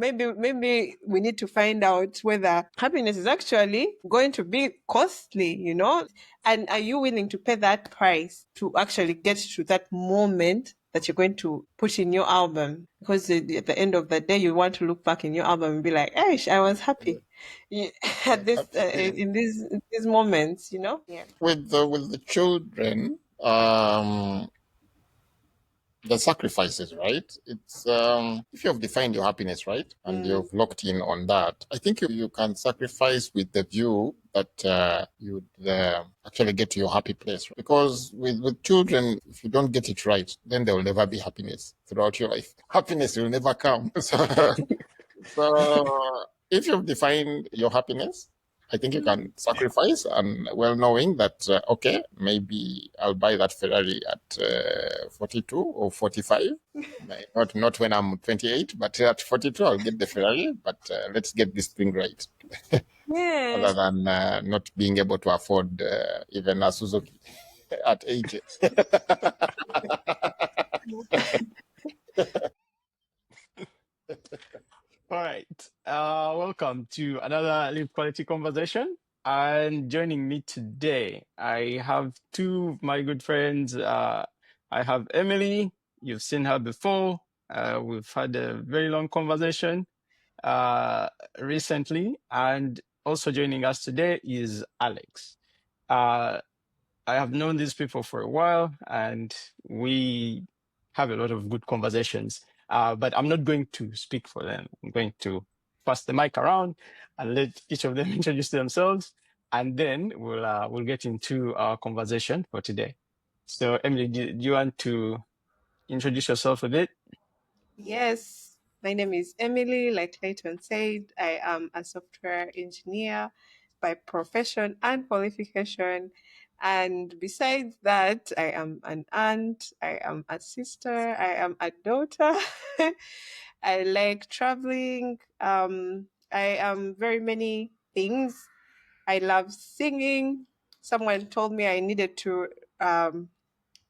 maybe we need to find out whether happiness is actually going to be costly, and are you willing to pay that price to actually get to that moment that you're going to put in your album? Because at the end of the day, you want to look back in your album and be like, "Hey, I was happy at this Absolutely. in these moments," Yeah. With the children, the sacrifices, right? It's if you have defined your happiness, right, and Mm. you've locked in on that, I think you can sacrifice with the view that you'd actually get to your happy place. Because with children, if you don't get it right, then there will never be happiness throughout your life. Happiness will never come. So if you've defined your happiness, I think you can sacrifice, and well knowing that okay, maybe I'll buy that Ferrari at 42 or 45. Not when I'm 28, but at 42 I'll get the Ferrari. But let's get this thing right, Yeah. other than not being able to afford even a Suzuki at 80. All right. Welcome to another Live Quality Conversation. And joining me today, I have two of my good friends. I have Emily. You've seen her before. We've had a very long conversation recently. And also joining us today is Alex. Uh, I have known these people for a while, and we have a lot of good conversations. But I'm not going to speak for them. I'm going to pass the mic around and let each of them introduce themselves, and then we'll get into our conversation for today. So, Emily, do you want to introduce yourself a bit? Yes, my name is Emily. Like Clayton said, I am a software engineer by profession and qualification. And besides that, I am an aunt, I am a sister, I am a daughter. I like traveling. I am very many things. I love singing. Someone told me I needed to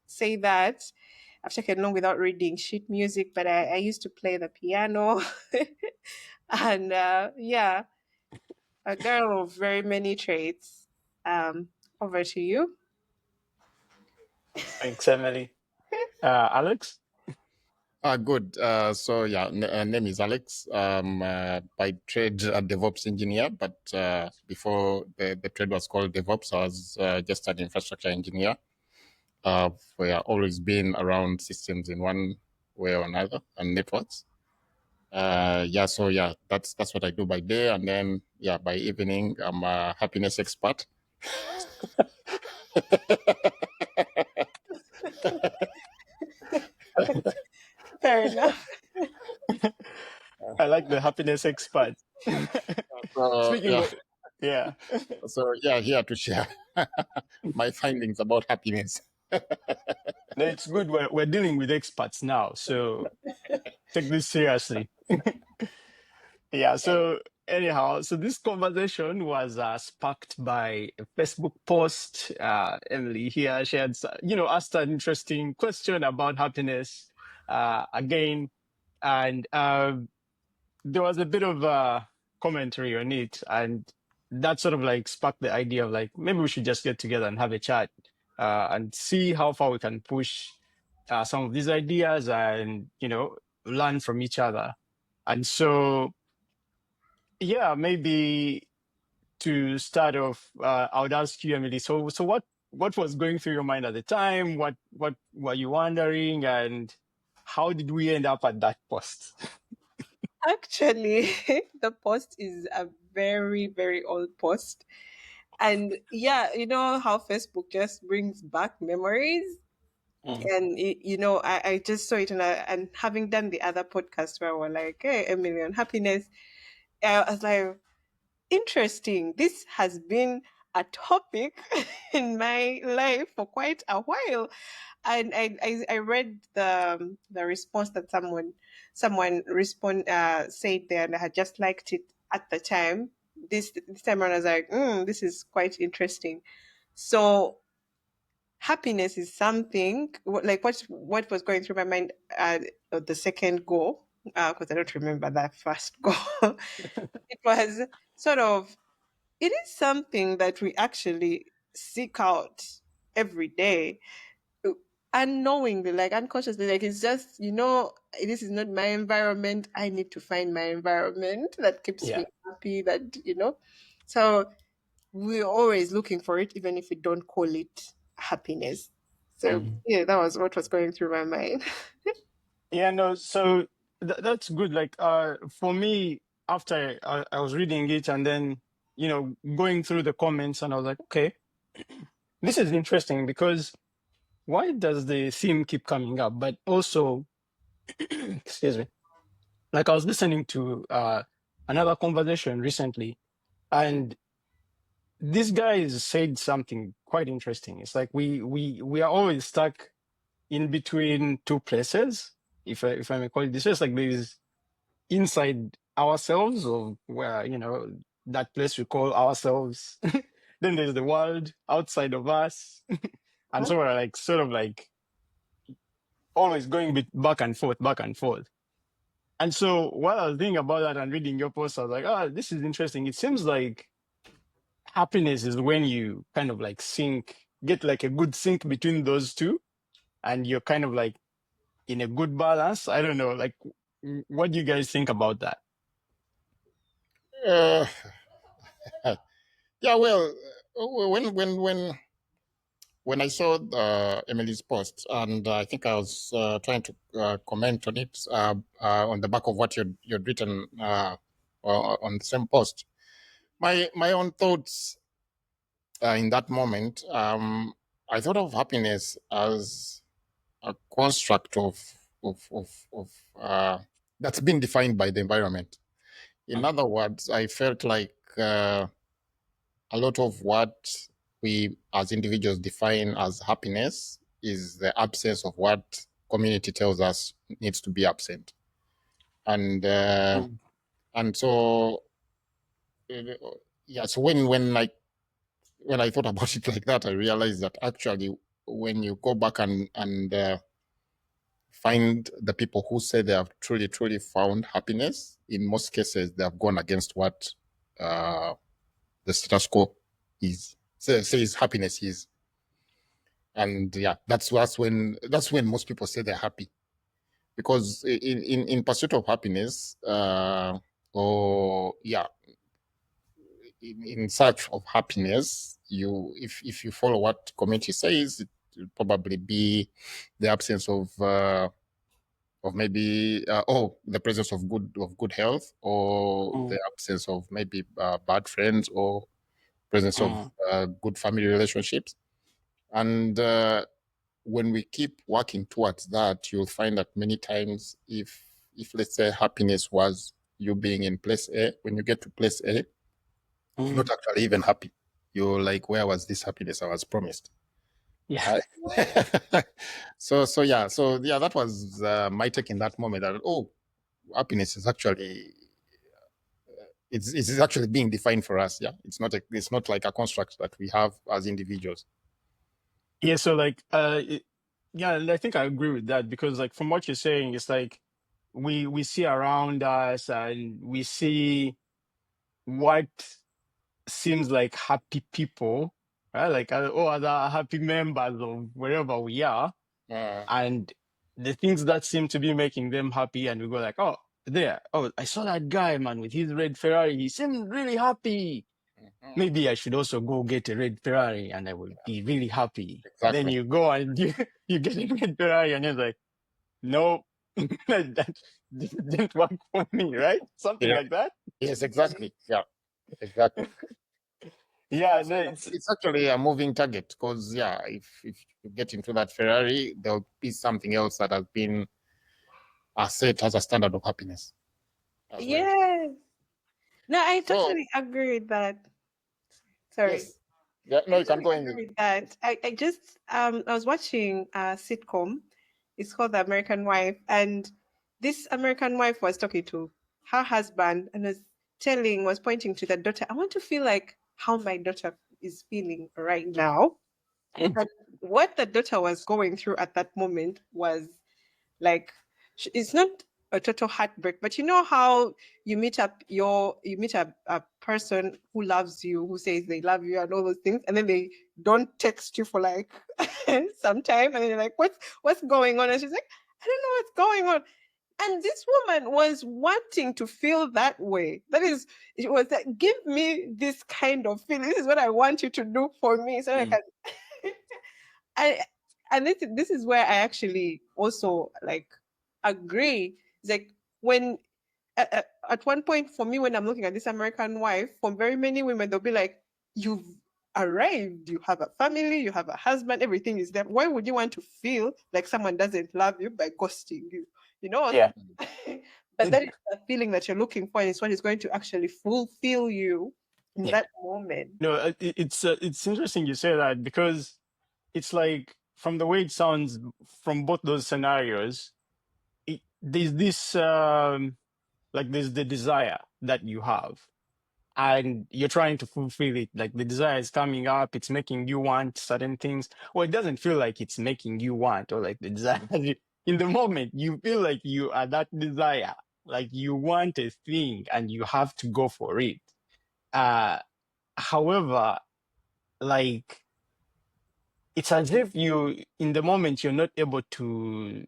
say that. I've taken long without reading sheet music, but I used to play the piano. And yeah, a girl of very many traits. Over to you. Thanks, Emily. Alex? Good. So yeah, name is Alex. By trade a DevOps engineer, but before the trade was called DevOps, I was just an infrastructure engineer. We have always been around systems in one way or another, and networks. Yeah, so yeah, that's what I do by day, and then yeah, by evening, I'm a happiness expert. Fair enough. I like the happiness expert. So Speaking yeah, of, yeah. so yeah, here to share my findings about happiness. No, it's good. We're dealing with experts now, so take this seriously. Yeah. So anyhow, so this conversation was sparked by a Facebook post. Emily here, she had asked an interesting question about happiness again, and there was a bit of commentary on it, and that sort of like sparked the idea of like maybe we should just get together and have a chat and see how far we can push some of these ideas and learn from each other. And so yeah, maybe to start off, I would ask you, Emily. So what was going through your mind at the time? What were you wondering, and how did we end up at that post? Actually, the post is a very, very old post. And yeah, you know how Facebook just brings back memories? Mm. And I just saw it, and having done the other podcast where we're like, hey, a million happiness, I was like, interesting. This has been a topic in my life for quite a while. And I read the response that someone respond said there, and I had just liked it at the time. This time around, I was like, this is quite interesting. So happiness is something like what was going through my mind at the second go. because I don't remember that first goal. It was sort of, it is something that we actually seek out every day, unknowingly, like unconsciously, like it's just, this is not my environment. I need to find my environment that keeps Yeah. me happy, so we're always looking for it, even if we don't call it happiness. So Mm. yeah, that was what was going through my mind. Yeah, no, so that's good. Like, for me, after I was reading it and then, going through the comments, and I was like, okay, this is interesting because why does the theme keep coming up? But also, excuse me, like I was listening to another conversation recently, and this guy said something quite interesting. It's like we are always stuck in between two places, if I may call it this. It's like there is inside ourselves, or where that place we call ourselves. Then there's the world outside of us, and so we're like sort of like always going back and forth, back and forth. And so while I was thinking about that and reading your post, I was like, oh, this is interesting. It seems like happiness is when you kind of like get like a good sync between those two, and you're kind of like in a good balance. I don't know, like, what do you guys think about that? Uh, yeah, well, when I saw Emily's post, and I think I was trying to comment on it on the back of what you'd written on the same post. My own thoughts in that moment, I thought of happiness as a construct of that's been defined by the environment. In other words, I felt like a lot of what we as individuals define as happiness is the absence of what community tells us needs to be absent. And Mm, so uh, yeah, so when I thought about it like that, I realized that actually when you go back and find the people who say they have truly found happiness, in most cases they have gone against what uh, the status quo is says happiness is. And yeah, that's when most people say they're happy, because in pursuit of happiness, or yeah, in search of happiness, if you follow what community says, it will probably be the absence of maybe the presence of good health, or mm, the absence of maybe bad friends, or presence of mm, good family relationships. And when we keep working towards that, you'll find that many times, if let's say happiness was you being in place A, when you get to place A, you're not mm. actually even happy. You're like, where was this happiness I was promised? Yeah. Uh, so yeah, that was my take in that moment. That, oh, happiness is actually it's actually being defined for us. Yeah, it's not like a construct that we have as individuals. Yeah, so like yeah, and I think I agree with that because like from what you're saying, it's like we see around us and we see what seems like happy people, right? Like other happy members of wherever we are, Uh, and the things that seem to be making them happy, and we go like, oh, there, oh, I saw that guy, man, with his red Ferrari. He seemed really happy. mhm, Maybe I should also go get a red Ferrari and I will be really happy. Then exactly. you go and you get a red Ferrari and you're like, nope, that didn't work for me, right? Something Yeah. like that. Yes, exactly. Yeah, exactly. Yeah, So no, yeah, it's actually a moving target, because yeah, if you get into that Ferrari, there'll be something else that has been set as a standard of happiness as well. Yes. No, I So totally agree with that. Sorry. yes, yeah, no, I you can totally go in. agree with that. I was watching a sitcom. It's called The American Wife, and this American wife was talking to her husband and was pointing to the daughter. I want to feel like how my daughter is feeling right now. And what the daughter was going through at that moment was like, it's not. a total heartbreak. But you know how you meet a person who loves you, who says they love you and all those things, and then they don't text you for like some time, and you're like, what's going on? And she's like, I don't know what's going on. And this woman was wanting to feel that way. That is, it was like, give me this kind of feeling. This is what I want you to do for me, so I Mm. can. I and this is where I actually also like agree. It's like when at one point for me when I'm looking at this American wife, for very many women they'll be like, "You've arrived, you have a family, you have a husband, everything is there. Why would you want to feel like someone doesn't love you by ghosting you? You know." Yeah. But that is the feeling that you're looking for, and it's what is going to actually fulfill you in Yeah. that moment. No, it's interesting you say that because it's like from the way it sounds from both those scenarios, there's this like there's the desire that you have and you're trying to fulfill it. Like the desire is coming up, it's making you want certain things. Well, it doesn't feel like it's making you want or like the desire. In the moment, you feel like you are that desire, like you want a thing and you have to go for it. Uh, however, like it's as if you, in the moment, you're not able to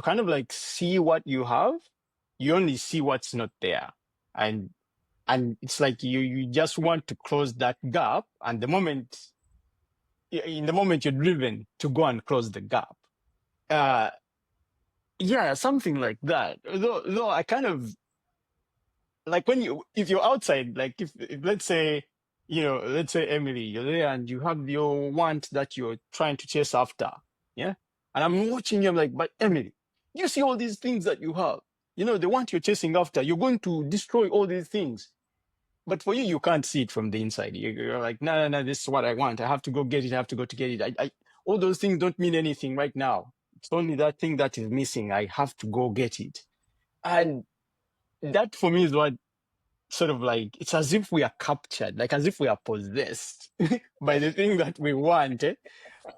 kind of like see what you have. You only see what's not there. And it's like you just want to close that gap and in the moment you're driven to go and close the gap uh yeah, something like that, though I kind of like when you if you're outside, like if let's say, let's say Emily, you're there and you have your want that you're trying to chase after, yeah, and I'm watching you, I'm like, but Emily, you see all these things that you have, the want you're chasing after, you're going to destroy all these things. But for you, you can't see it from the inside. You're like, no, no, no, this is what I want. I have to go get it. I have to go to get it. All those things don't mean anything right now. It's only that thing that is missing. I have to go get it. And that for me is what sort of like, it's as if we are captured, like as if we are possessed by the thing that we want.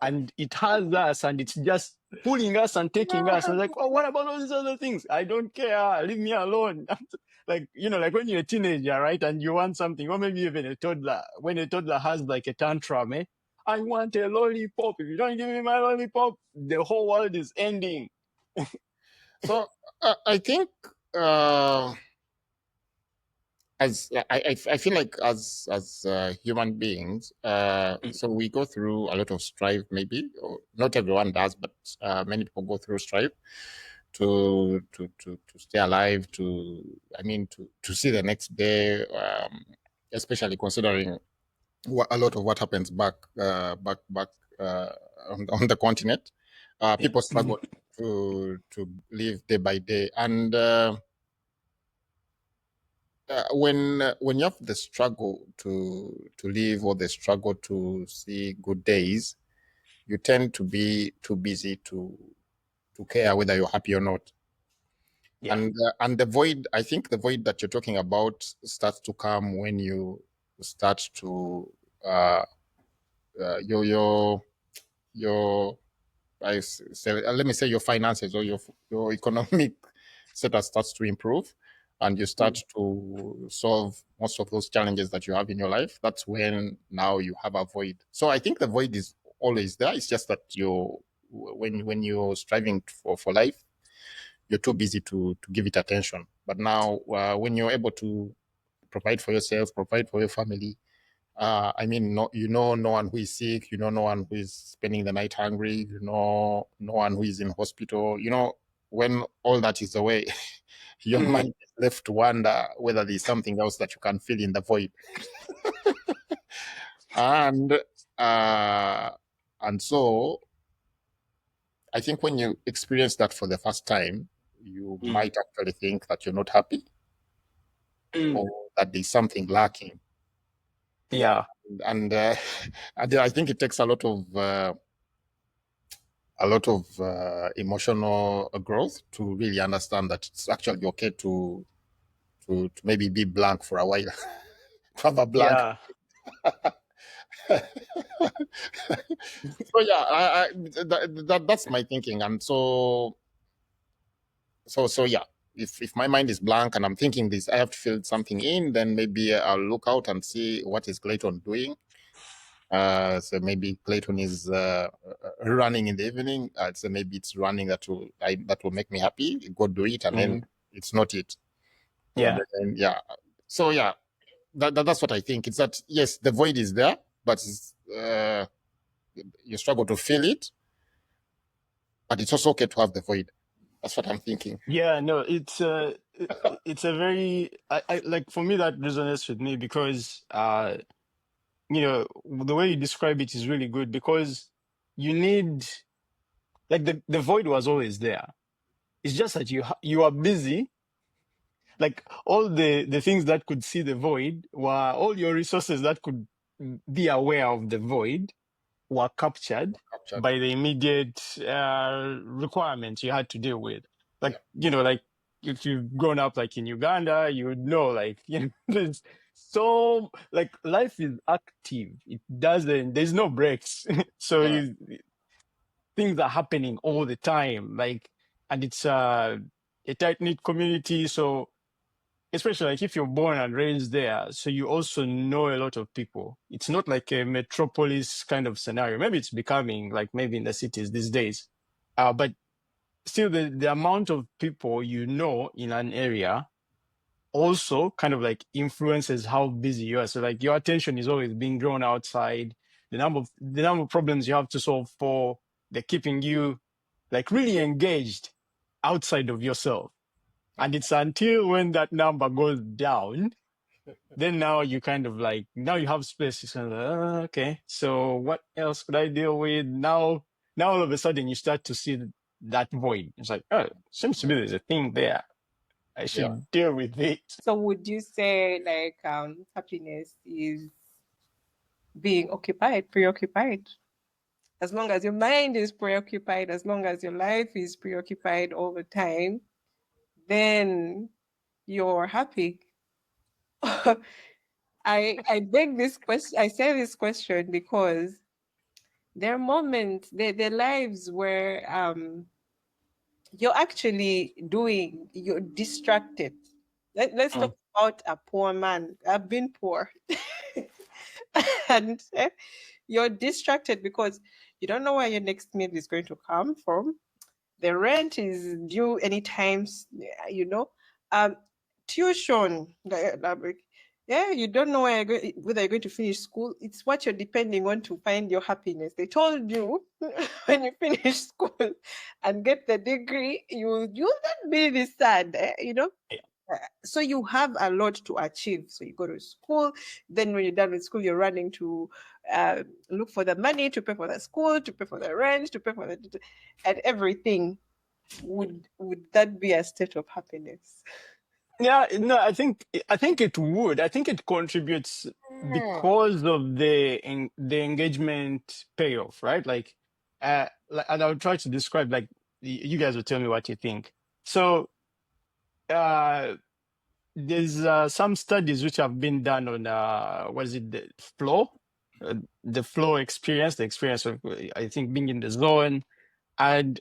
And it has us and it's just pulling us and taking us. And like, oh, what about all these other things? I don't care. Leave me alone. Like, like when you're a teenager, right? And you want something, or maybe even a toddler. When a toddler has like a tantrum, I want a lollipop. If you don't give me my lollipop, the whole world is ending. So I think as I feel like as human beings, Mm. so we go through a lot of strife. Maybe or not everyone does, but many people go through strife to stay alive. To see the next day. Especially considering a lot of what happens back on the continent. Yeah. People struggle to live day by day, and when you have the struggle to live or the struggle to see good days, you tend to be too busy to care whether you're happy or not. Yeah. And the void, I think the void that you're talking about starts to come when you start to uh, your say, let me say your finances or your economic status starts to improve, and you start Mm. to solve most of those challenges that you have in your life. That's when now you have a void. So I think the void is always there. It's just that when you're striving for life, you're too busy to give it attention. But now when you're able to provide for yourself, provide for your family, no, no one who is sick, no one who is spending the night hungry, no one who is in hospital. When all that is away, your Mm. mind is left to wonder whether there's something else that you can fill in the void. And uh, and so I think when you experience that for the first time, you Mm. might actually think that you're not happy Mm. or that there's something lacking. Yeah, Yeah. and I think it takes a lot of emotional growth to really understand that it's actually okay to maybe be blank for a while, to have a blank. Yeah. So yeah, that's my thinking, and so yeah. if my mind is blank and I'm thinking this, I have to fill something in, then maybe I'll look out and see what is Clayton doing. So maybe Clayton is running in the evening. So maybe it's running that will make me happy. Go do it, and then it's not it. Yeah. Yeah. So yeah, that's what I think. It's that yes, the void is there, but you struggle to fill it. But it's also okay to have the void. That's what I'm thinking. Yeah, no, it's a very I like for me that resonates with me because you know the way you describe it is really good because you need like the void was always there. It's just that you are busy. Like all the things that could see the void were all your resources that could be aware of the void were captured Captured. by the immediate requirements you had to deal with. Like, Yeah. you know, like if you've grown up like in Uganda, you would know, like, you know, there's so like life is active. It doesn't, there's no breaks. So Yeah. things are happening all the time. Like, and it's a tight knit community. So especially like if you're born and raised there, so you also know a lot of people. It's not like a metropolis kind of scenario. Maybe it's becoming like maybe in the cities these days, but still the amount of people you know in an area also kind of like influences how busy you are. So like your attention is always being drawn outside. The number of problems you have to solve for, they're keeping you like really engaged outside of yourself. And it's until when that number goes down, then now you kind of like, now you have space. It's kind of like, okay, so what else could I deal with? Now all of a sudden you start to see that void. It's like, oh, seems to be there's a thing there. I Yeah. should deal with it. So would you say like happiness is being occupied, preoccupied? As long as your mind is preoccupied, as long as your life is preoccupied all the time, then you're happy. I beg this question. I say this question because there are moments, there are lives where you're actually doing, you're distracted. Let's Mm. talk about a poor man. I've been poor. And you're distracted because you don't know where your next meal is going to come from. The rent is due anytime, you know. Um, tuition, yeah, you don't know where whether you're going to finish school. It's what you're depending on to find your happiness. They told you when you finish school and get the degree, you'll not be this sad, you know. Yeah. So you have a lot to achieve. So you go to school, then when you're done with school, you're running to look for the money to pay for the school, to pay for the rent, to pay for the and everything. Would that be a state of happiness? Yeah, no, I think it would. I think it contributes because of the engagement payoff, right? And I'll try to describe like you guys will tell me what you think. So uh there's some studies which have been done on what is it, uh, the flow experience, the experience of I think being in the zone. And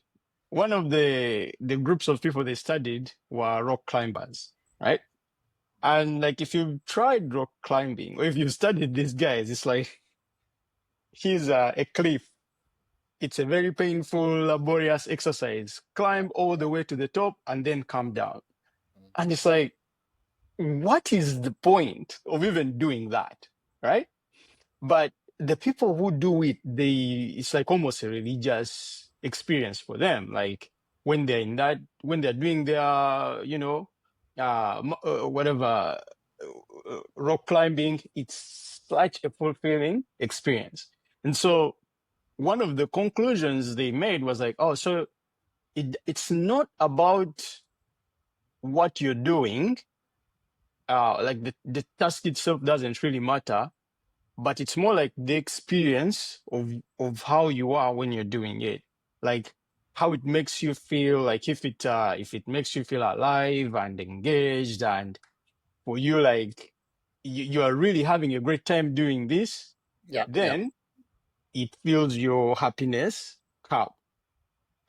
one of the groups of people they studied were rock climbers, right? And like if you've tried rock climbing or if you've studied these guys, it's like here's a cliff. It's a very painful, laborious exercise. Climb all the way to the top and then come down. And it's like, what is the point of even doing that? Right? But the people who do it, it's like almost a religious experience for them. Like when they're in that, when they're doing their, whatever rock climbing, it's such a fulfilling experience. And so one of the conclusions they made was like, oh, so it's not about what you're doing. Like the task itself doesn't really matter, but it's more like the experience of how you are when you're doing it, like how it makes you feel, like if it makes you feel alive and engaged, and for you like you are really having a great time doing this, Yeah. Yeah. then it fills your happiness cup.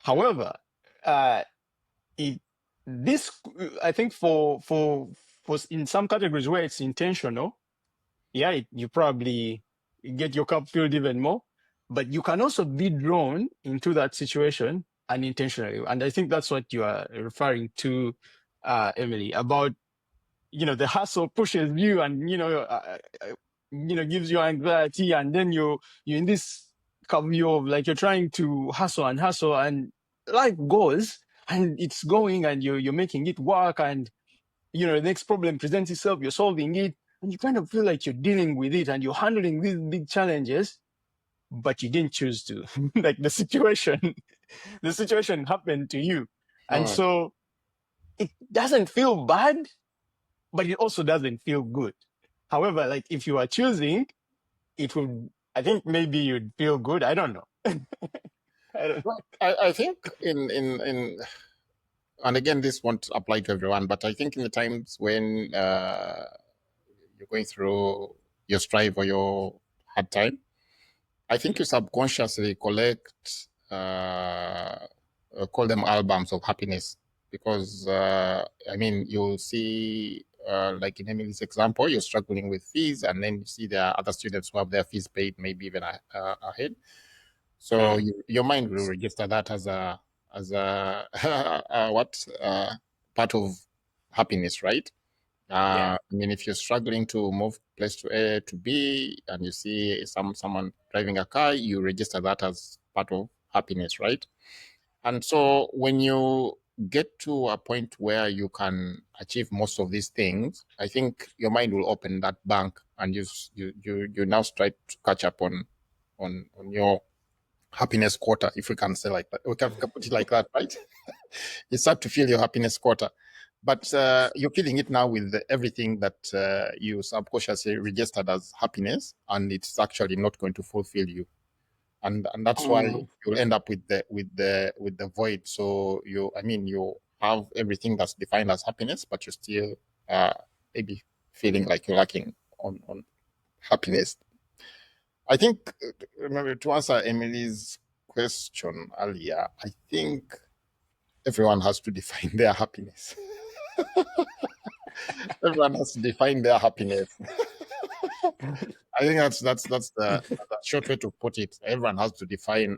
However, uh it this, I think for in some categories where it's intentional, yeah, you probably get your cup filled even more. But you can also be drawn into that situation unintentionally, and I think that's what you are referring to, Emily, about the hustle pushes you, and gives you anxiety, and then you're in this view of like you're trying to hustle, and life goes and it's going, and you're making it work, and the next problem presents itself, you're solving it, and you kind of feel like you're dealing with it and you're handling these big challenges, but you didn't choose to. Like the situation happened to you, and Mm. so it doesn't feel bad, but it also doesn't feel good. However, like if you are choosing, it would, I think maybe you'd feel good. I don't know. I don't. Well, I think and again, this won't apply to everyone, but I think in the times when you're going through your strive or your hard time, I think you subconsciously collect, call them albums of happiness, because I mean, you'll see, like in Emily's example, you're struggling with fees, and then you see there are other students who have their fees paid, maybe even ahead. So Mm, your mind will register that as a what part of happiness, right? yeah. I mean, if you're struggling to move place to A to B, and you see someone driving a car, you register that as part of happiness, right? And so when you get to a point where you can achieve most of these things, I think your mind will open that bank, and you now try to catch up on your happiness quota, if we can say like that. We can put it like that, right? You start to feel your happiness quota, but you're feeling it now with everything that you subconsciously registered as happiness, and it's actually not going to fulfill you, and that's why Mm, you'll end up with the void. So I mean, you have everything that's defined as happiness, but you're still uh, maybe feeling like you're lacking on happiness. I think, remember, to answer Emily's question earlier, I think everyone has to define their happiness. Everyone has to define their happiness. I think that's the short way to put it. Everyone has to define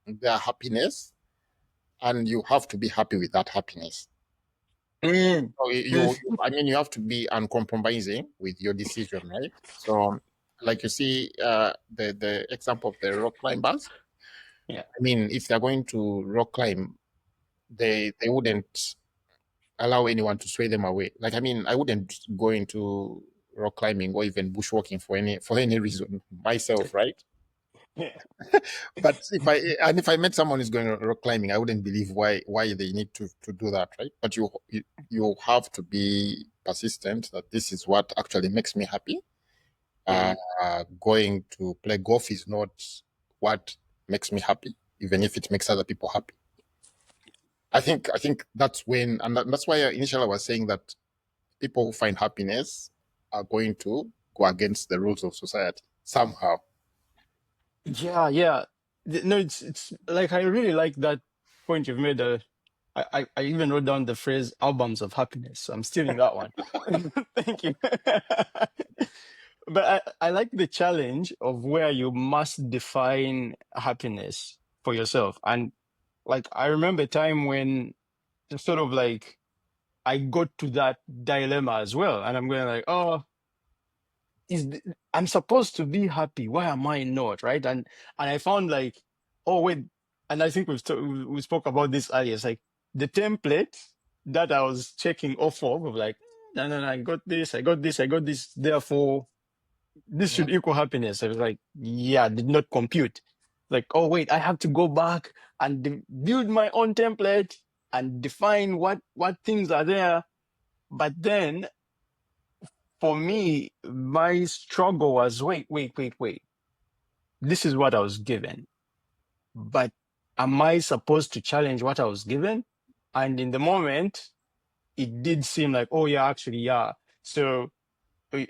their happiness, and you have to be happy with that happiness. mm, So I mean, you have to be uncompromising with your decision, right? So, like you see, the example of the rock climbers. yeah. I mean, if they're going to rock climb, they wouldn't allow anyone to sway them away. Like, I mean, I wouldn't go into rock climbing or even bushwalking for any reason myself, right? Yeah. But if I met someone who's going rock climbing, I wouldn't believe why they need to do that, right? But you have to be persistent that this is what actually makes me happy. Mm. Going to play golf is not what makes me happy, even if it makes other people happy. I think that's when, and that's why initially I was saying that people who find happiness are going to go against the rules of society somehow. Yeah, yeah. No, it's like I really like that point you've made. I even wrote down the phrase "albums of happiness." So I'm stealing that one. Thank you. But I like the challenge of where you must define happiness for yourself. And like I remember a time when sort of like I got to that dilemma as well, and I'm going like, oh, I'm supposed to be happy. Why am I not? Right? And I found like, oh wait, and I think we spoke about this earlier. It's like the template that I was checking off of like, no, no, no, I got this, I got this, I got this. Therefore, this Mhm. should equal happiness. I was like, yeah, did not compute. Like, oh wait, I have to go back and build my own template and define what things are there. But then for me, my struggle was wait, wait, wait, wait. This is what I was given. But am I supposed to challenge what I was given? And in the moment, it did seem like, oh, yeah, actually, yeah. So, uh,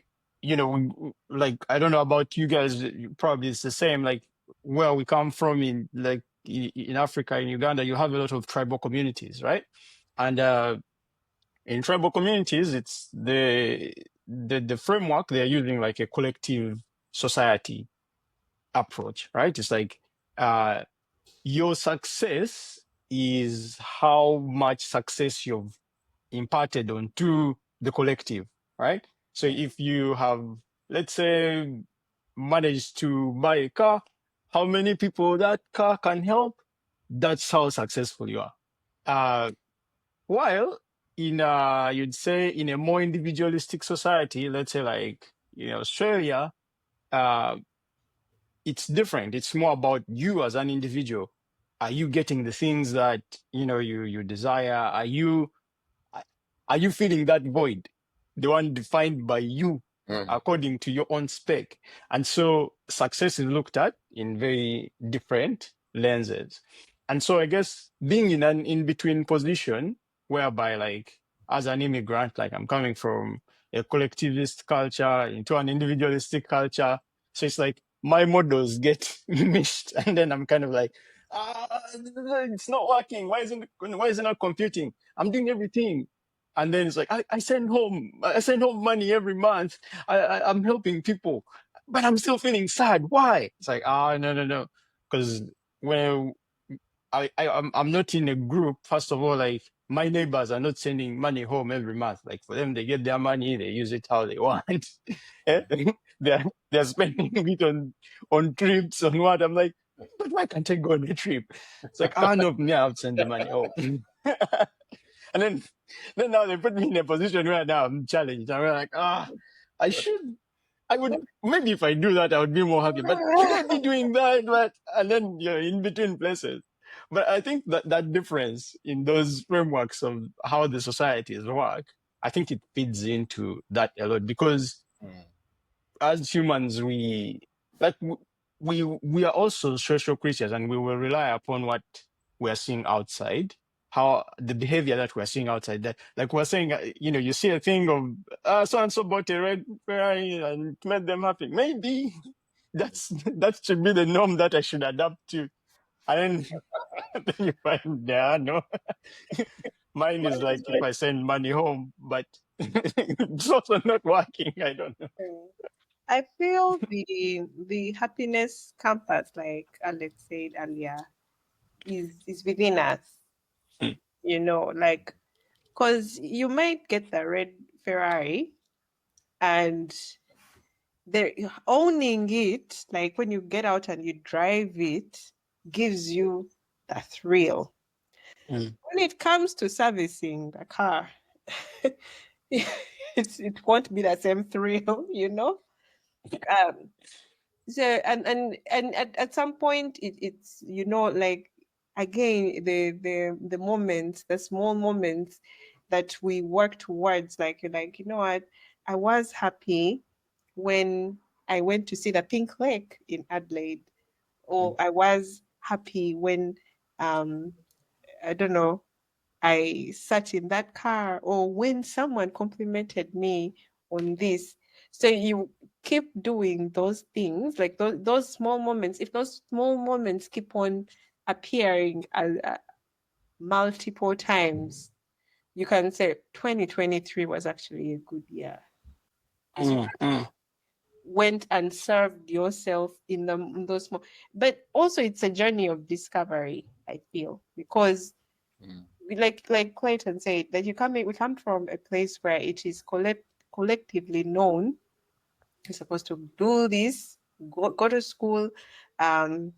like, I don't know about you guys, probably it's the same. Like, where we come from in, like, in Africa, in Uganda, you have a lot of tribal communities, right? And in tribal communities, it's the framework they're using, like a collective society approach, right? It's like uh, your success is how much success you've imparted onto the collective, right? So if you have, let's say, managed to buy a car, how many people that car can help? That's how successful you are. Uh, while in you'd say in a more individualistic society, let's say like Australia, uh, it's different. It's more about you as an individual. Are you getting the things that you desire? Are you feeling that void, the one defined by you Mm. according to your own spec? And so success is looked at in very different lenses. And so I guess being in an in-between position whereby, like, as an immigrant, like I'm coming from a collectivist culture into an individualistic culture. So it's like my models get missed. And then I'm kind of like, it's not working. Why isn't it computing? I'm doing everything. And then it's like, I send home money every month. I'm helping people, but I'm still feeling sad. Why? It's like, no. Because when I'm not in a group, first of all, like my neighbors are not sending money home every month. Like for them, they get their money, they use it how they want. Eh? They're spending it on trips, on what. I'm like, but why can't I go on a trip? It's like, no, me, I'll send the money home. And then now they put me in a position where now I'm challenged. I'm like, I should, I would, maybe if I do that, I would be more happy. But should I be doing that? But, and then you're in between places. But I think that difference in those frameworks of how the societies work, I think it feeds into that a lot because Mm. as humans, like we are also social creatures, and we will rely upon what we are seeing outside, how the behavior that we're seeing outside. That, like we're saying, you see a thing of so and so bought a red Ferrari and it made them happy. Maybe that should be the norm that I should adapt to. And then, then you find no. Mine is like if I send money home, but it's also not working. I don't know. Mm. I feel the happiness compass, like Alex said earlier, is within us. Like, because you might get the red Ferrari, and they're owning it, like when you get out and you drive it, gives you the thrill. Mm, When it comes to servicing the car, it won't be the same thrill, Um, so and at some point it's like, again, the moments, the small moments that we work towards, like you're like, you know what, I was happy when I went to see the Pink Lake in Adelaide, or mm, I was happy when um I don't know, I sat in that car, or when someone complimented me on this. So you keep doing those things, like those small moments. If those small moments keep on appearing multiple times, you can say 2023 was actually a good year. Because you mm, mm, went and served yourself in those small. But also, it's a journey of discovery, I feel, because Mm. like Clayton said, that we come from a place where it is collectively known you're supposed to do this, go to school,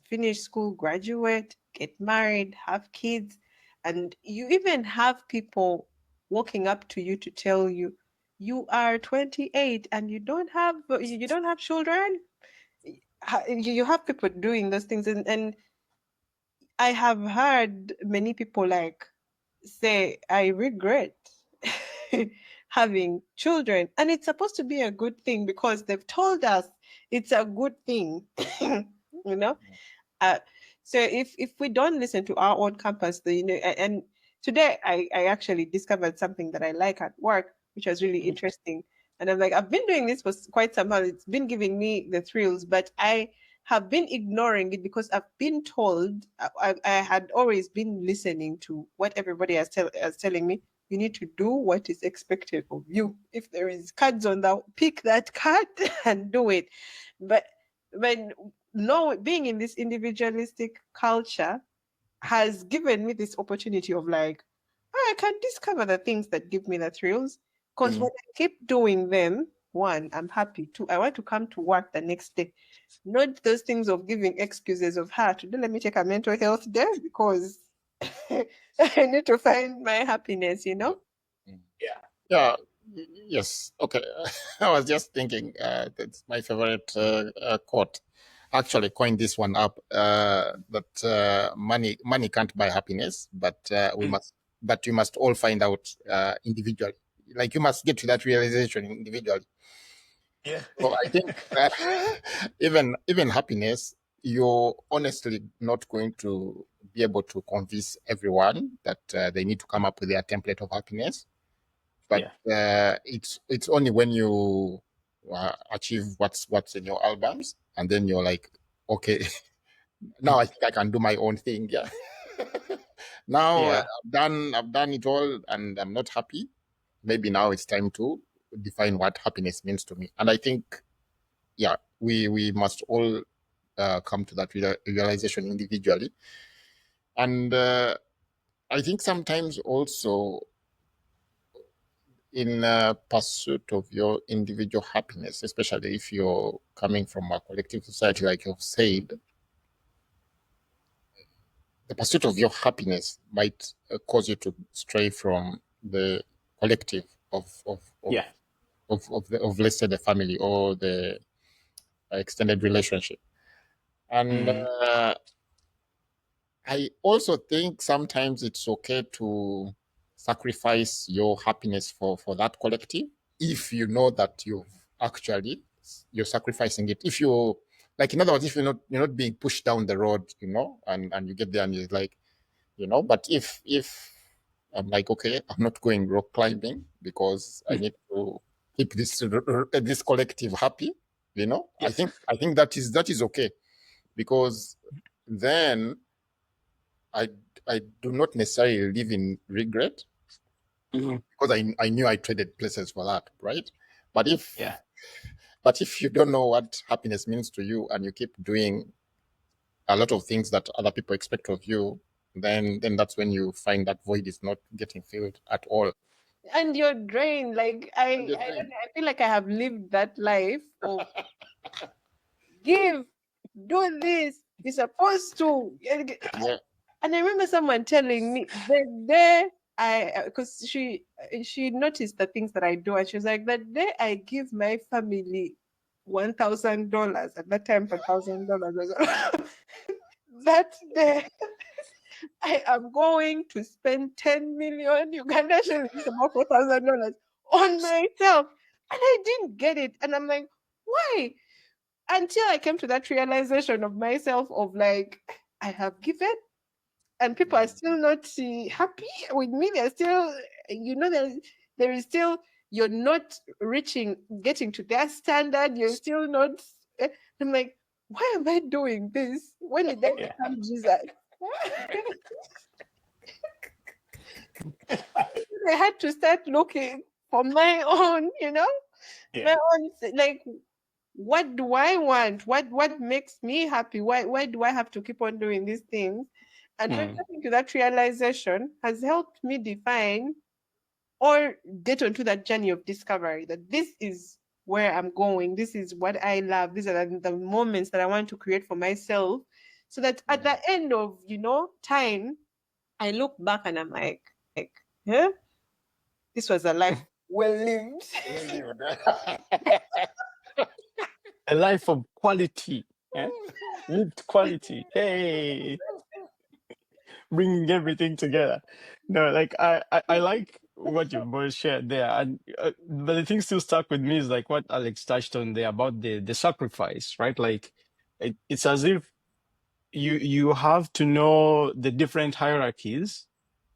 finish school, graduate, get married, have kids, and you even have people walking up to you to tell you you are 28 and you don't have children. You have people doing those things, and I have heard many people like say, I regret having children. And it's supposed to be a good thing because they've told us it's a good thing. you know? Uh, so if we don't listen to our own campus, and today I actually discovered something that I like at work, which was really interesting. And I'm like, I've been doing this for quite some time. It's been giving me the thrills, but I have been ignoring it because I've been told, I had always been listening to what everybody is telling me. You need to do what is expected of you. If there is cards on that, pick that card and do it. But when no being in this individualistic culture has given me this opportunity of like, oh, I can discover the things that give me the thrills. Because when Mm. I keep doing them, one, I'm happy. Two, I want to come to work the next day. Not those things of giving excuses of her today. Let me take a mental health day because I need to find my happiness, you know? Mm. Yeah. Yeah. Yes. Okay. I was just thinking. That's my favorite quote. Actually, coined this one up. That money can't buy happiness, but we Mm. must. But we must all find out individually. Like you must get to that realization individually. Yeah. So I think even happiness, you're honestly not going to be able to convince everyone that they need to come up with their template of happiness. But Yeah. it's only when you achieve what's in your albums, and then you're like, okay, now I think I can do my own thing. Yeah. Now Yeah. I've done it all, and I'm not happy. Maybe now it's time to define what happiness means to me. And I think, yeah, we must all come to that realization individually. And I think sometimes also in pursuit of your individual happiness, especially if you're coming from a collective society, like you've said, the pursuit of your happiness might cause you to stray from the collective of of of Yeah. of let's say the family or the extended relationship. And Mm. I also think sometimes it's okay to sacrifice your happiness for that collective if you know that you're sacrificing it. If you like, in other words, if you're not being pushed down the road, and you get there and you're like, but if I'm like, okay, I'm not going rock climbing because I Mm. need to keep this collective happy. I Yes. think I think that is okay, because then I I do not necessarily live in regret Mhm. because I knew I traded places for that, right? But Yeah. if you don't know what happiness means to you and you keep doing a lot of things that other people expect of you, then that's when you find that void is not getting filled at all. And you're drained. Like And you're I don't doing, know, I feel like I have lived that life of give, do this, you're supposed to. yeah, And I remember someone telling me the day because she noticed the things that I do, and she was like, "That day I give my family $1,000. At that time, $1,000 was that day I am going to spend 10 million Uganda shillings, about $4,000 on myself." And I didn't get it. And I'm like, why? Until I came to that realization of myself of like, I have given and people are still not happy with me. They're still, there is still, you're not getting to their standard. You're still not. eh, I'm like, why am I doing this? When did I Yeah. become Jesus? I had to start looking for my own, Yeah. my own, like, what do I want? What makes me happy? Why do I have to keep on doing these things? And when Mm. coming to that realization has helped me define or get onto that journey of discovery that this is where I'm going. This is what I love. These are the moments that I want to create for myself. So that at the end of, time, I look back and I'm like, yeah, this was a life well lived. A life of quality. Yeah. Lived quality. Hey, bringing everything together. No, like I like what you both shared there, and but the thing still stuck with me is like what Alex touched on there about the sacrifice, right? Like it's as if you have to know the different hierarchies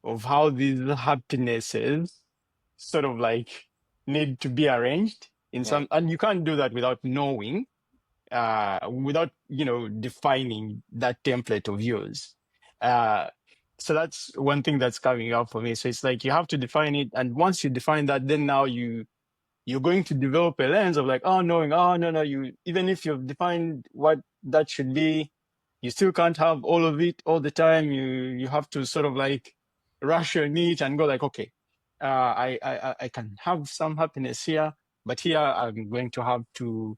of how these happinesses sort of like need to be arranged in yeah, some, and you can't do that without knowing. without, defining that template of yours. So that's one thing that's coming up for me. So it's like you have to define it, and once you define that, then now you're going to develop a lens of like, oh, knowing, oh, no, you, even if you've defined what that should be, you still can't have all of it all the time. You have to sort of like ration it and go like, okay, I can have some happiness here, but here I'm going to have to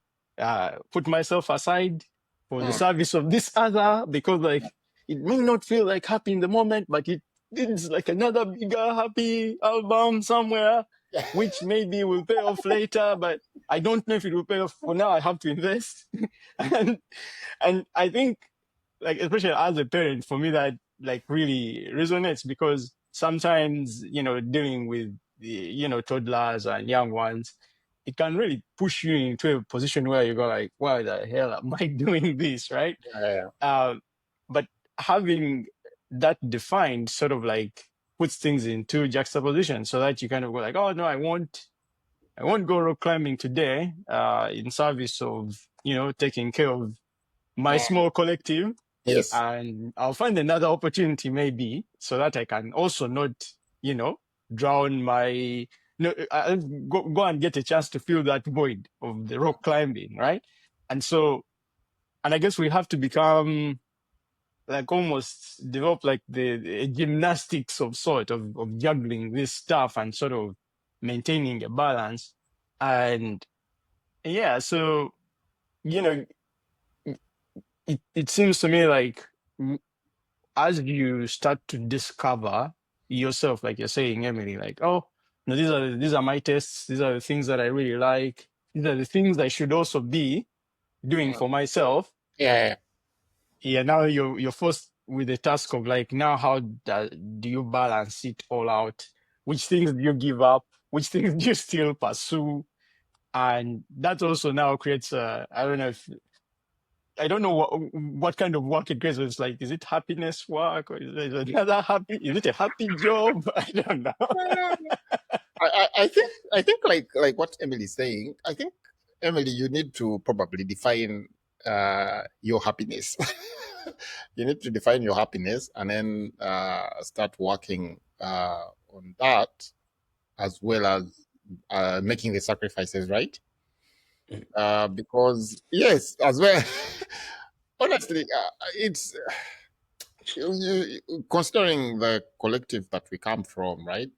put myself aside for the Mm. service of this other, because like it may not feel like happy in the moment, but it's like another bigger happy album somewhere, which maybe will pay off later, but I don't know if it will pay off. For now, I have to invest. and and I think, like, especially as a parent, for me that like really resonates, because sometimes, dealing with the, toddlers and young ones, it can really push you into a position where you go like, why the hell am I doing this, right? Yeah. But having that defined sort of like puts things into juxtaposition, so that you kind of go like, oh no, I won't go rock climbing today, in service of, taking care of my Mm. small collective, Yes. and I'll find another opportunity maybe, so that I can also not, drown my, no, I'll go and get a chance to fill that void of the rock climbing, right? And so, and I guess we have to become like almost develop like the gymnastics of sort of juggling this stuff and sort of maintaining a balance. And yeah, so, you know, it seems to me like as you start to discover yourself, like you're saying, Emily, like, oh, no, these are my tastes, these are the things that I really like, these are the things I should also be doing Mm. for myself. Yeah. Yeah, now you're forced with the task of like, now how do you balance it all out? Which things do you give up? Which things do you still pursue? And that also now creates I don't know if, I don't know what kind of work it creates. It's like, is it happiness work, or is it another happy? Is it a happy job? I don't know. Yeah. I think like what Emily's saying, I think, Emily, you need to probably define your happiness. You need to define your happiness and then start working on that, as well as making the sacrifices, right? Because yes, as well. Honestly, it's considering the collective that we come from, right?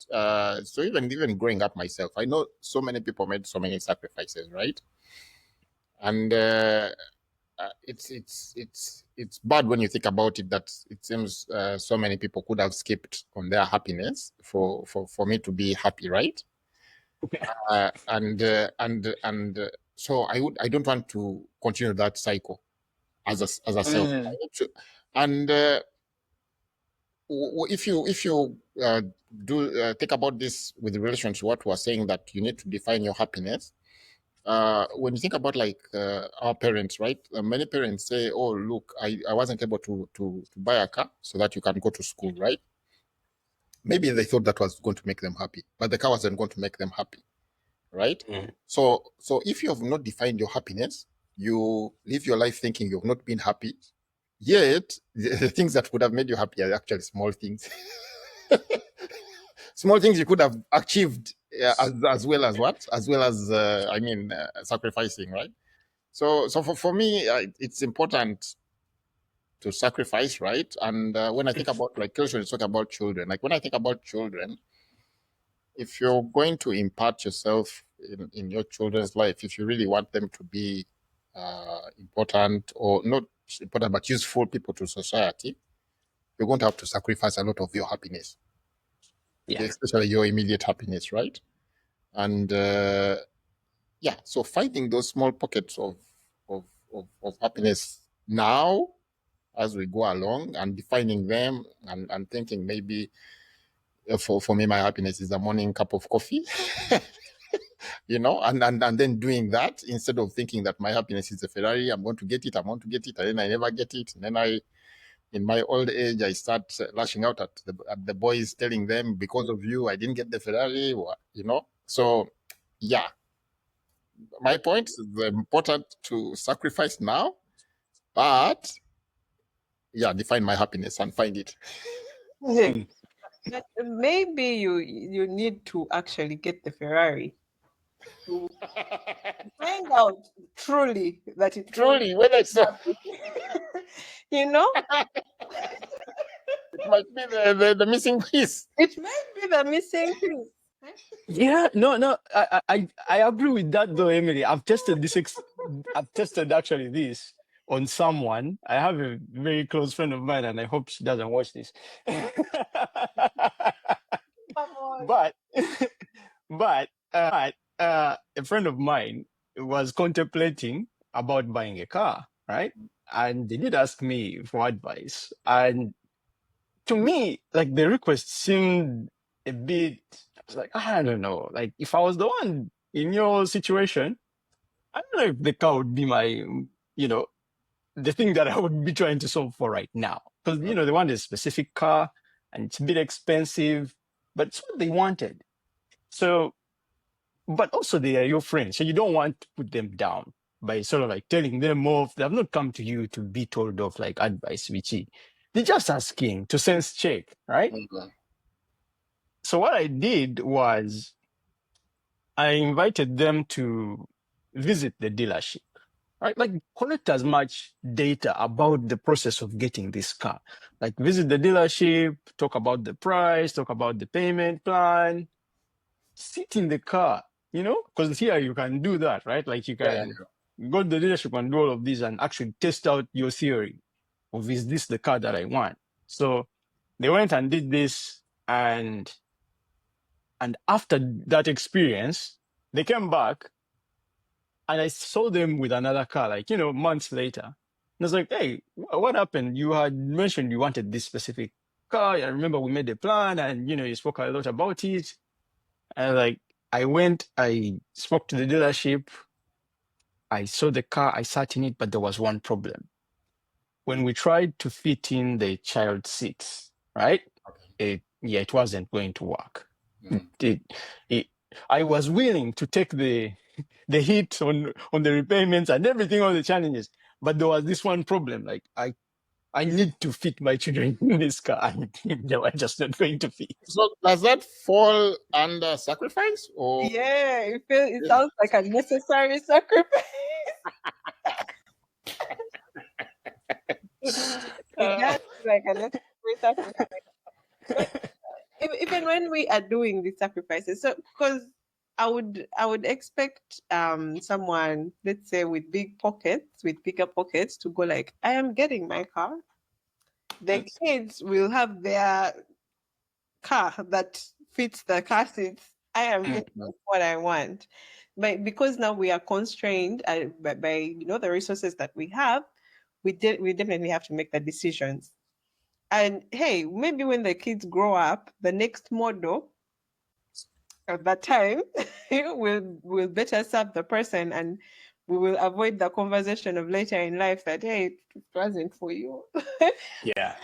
So even growing up myself, I know so many people made so many sacrifices, right? And it's bad when you think about it, that it seems so many people could have skipped on their happiness for me to be happy, right? So I don't want to continue that cycle as a self. I Mm, need to, and if you do think about this with relation to what we are saying, that you need to define your happiness. When you think about like our parents, right? Many parents say, "Oh, look, I wasn't able to buy a car so that you can go to school," right? Maybe they thought that was going to make them happy, but the car wasn't going to make them happy, right? mm, So if you have not defined your happiness, you live your life thinking you've not been happy. Yet the things that would have made you happy are actually small things. Small things you could have achieved, as well as what, as well as sacrificing, right? So for me, it's important to sacrifice, right? And when I think about, like, children, talk about children, like when I think about children, if you're going to impart yourself in your children's life, if you really want them to be important, or not important but useful people to society, you're going to have to sacrifice a lot of your happiness, yeah. especially your immediate happiness, right? And yeah, so finding those small pockets of happiness now as we go along, and defining them, and thinking maybe for me, my happiness is a morning cup of coffee. And then doing that, instead of thinking that my happiness is a Ferrari, I'm going to get it, I want to get it, and then I never get it. And then in my old age, I start lashing out at the boys, telling them, because of you, I didn't get the Ferrari, So, yeah, my point is important to sacrifice now, but yeah, define my happiness and find it. But maybe you need to actually get the Ferrari to find out truly that it will Truly, whether it's so, happen. You know, it might be the missing piece. it might be the missing piece. Yeah, no, I agree with that though, Emily. I've tested this. I've tested actually this on someone. I have a very close friend of mine, and I hope she doesn't watch this. Come on. but, a friend of mine was contemplating about buying a car, right? And they did ask me for advice, and to me, like the request seemed a bit. I was like, I don't know. Like if I was the one in your situation, I don't know if the car would be my, the thing that I would be trying to solve for right now. Because they want a specific car, and it's a bit expensive, but it's what they wanted. So, but also they are your friends, so you don't want to put them down by sort of like telling them off. They have not come to you to be told of like advice, which they're just asking to sense check, right? Mhm. So what I did was I invited them to visit the dealership, right? Like collect as much data about the process of getting this car. Like visit the dealership, talk about the price, talk about the payment plan, sit in the car, because here you can do that, right? Like you Yeah, can go to the dealership and do all of this and actually test out your theory of is this the car that I want? So they went and did this, and after that experience, they came back and I saw them with another car, like, months later. And I was like, hey, what happened? You had mentioned you wanted this specific car. I remember we made a plan and, you spoke a lot about it. And like, I spoke to the dealership. I saw the car, I sat in it, but there was one problem. When we tried to fit in the child seats, right? It wasn't going to work. Mm. I was willing to take the hit on the repayments and everything, all the challenges, but there was this one problem. Like I need to fit my children in this car, and they were just not going to fit. So does that fall under sacrifice or? Yeah, it sounds like a necessary sacrifice. It does like a necessary sacrifice. But even when we are doing these sacrifices, so because I would expect someone, let's say with bigger pockets, to go like, I am getting my car. The kids will have their car that fits the car seats. I am getting what I want. But because now we are constrained by the resources that we have, we definitely have to make the decisions. And hey, maybe when the kids grow up, the next model at that time will better serve the person, and we will avoid the conversation of later in life that, hey, it wasn't for you. Yeah.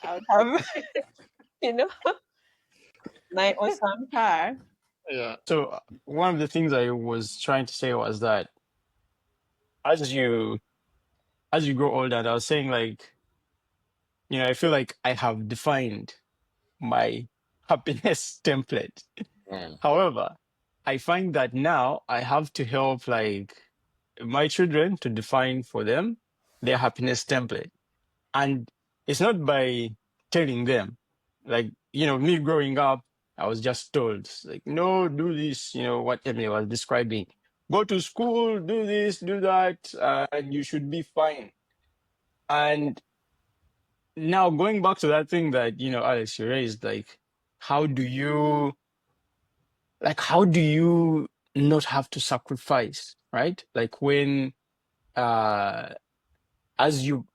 I would have you know my awesome car. Yeah. So one of the things I was trying to say was that as you grow older, and I was saying like, I feel like I have defined my happiness template. Mm. However, I find that now I have to help like my children to define for them their happiness template. And it's not by telling them, like, me growing up, I was just told, like, no, do this, what Emily was describing. Go to school, do this, do that, and you should be fine. And now going back to that thing that, Alex, you raised, like, how do you not have to sacrifice, right? Like when, uh, as you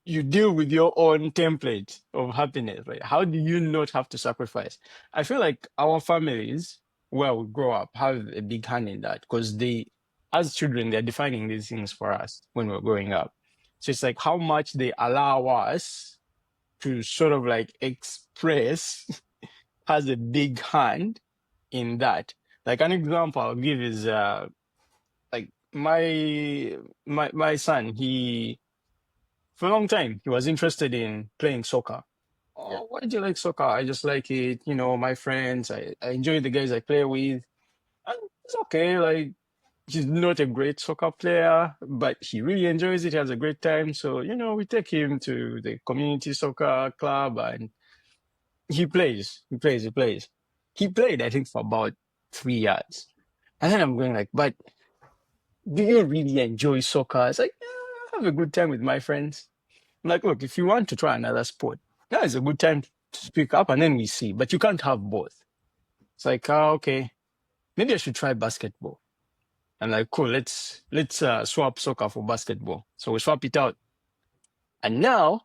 you deal with your own template of happiness, right? How do you not have to sacrifice? I feel like our families where we grow up have a big hand in that because they, as children, they're defining these things for us when we're growing up. So it's like how much they allow us to sort of like express has a big hand in that. Like an example I'll give is like my son, he for a long time he was interested in playing soccer. Yeah. Oh, why do you like soccer? I just like it, you know, my friends, I enjoy the guys I play with. And it's okay, like he's not a great soccer player, but he really enjoys it. He has a great time. So, you know, we take him to the community soccer club and he plays. He played, I think, for about 3 years. And then I'm going like, but do you really enjoy soccer? It's like, yeah, I have a good time with my friends. I'm like, look, if you want to try another sport, now is a good time to speak up and then we see. But you can't have both. It's like, okay, maybe I should try basketball. I'm like, cool, let's swap soccer for basketball. So we swap it out. And now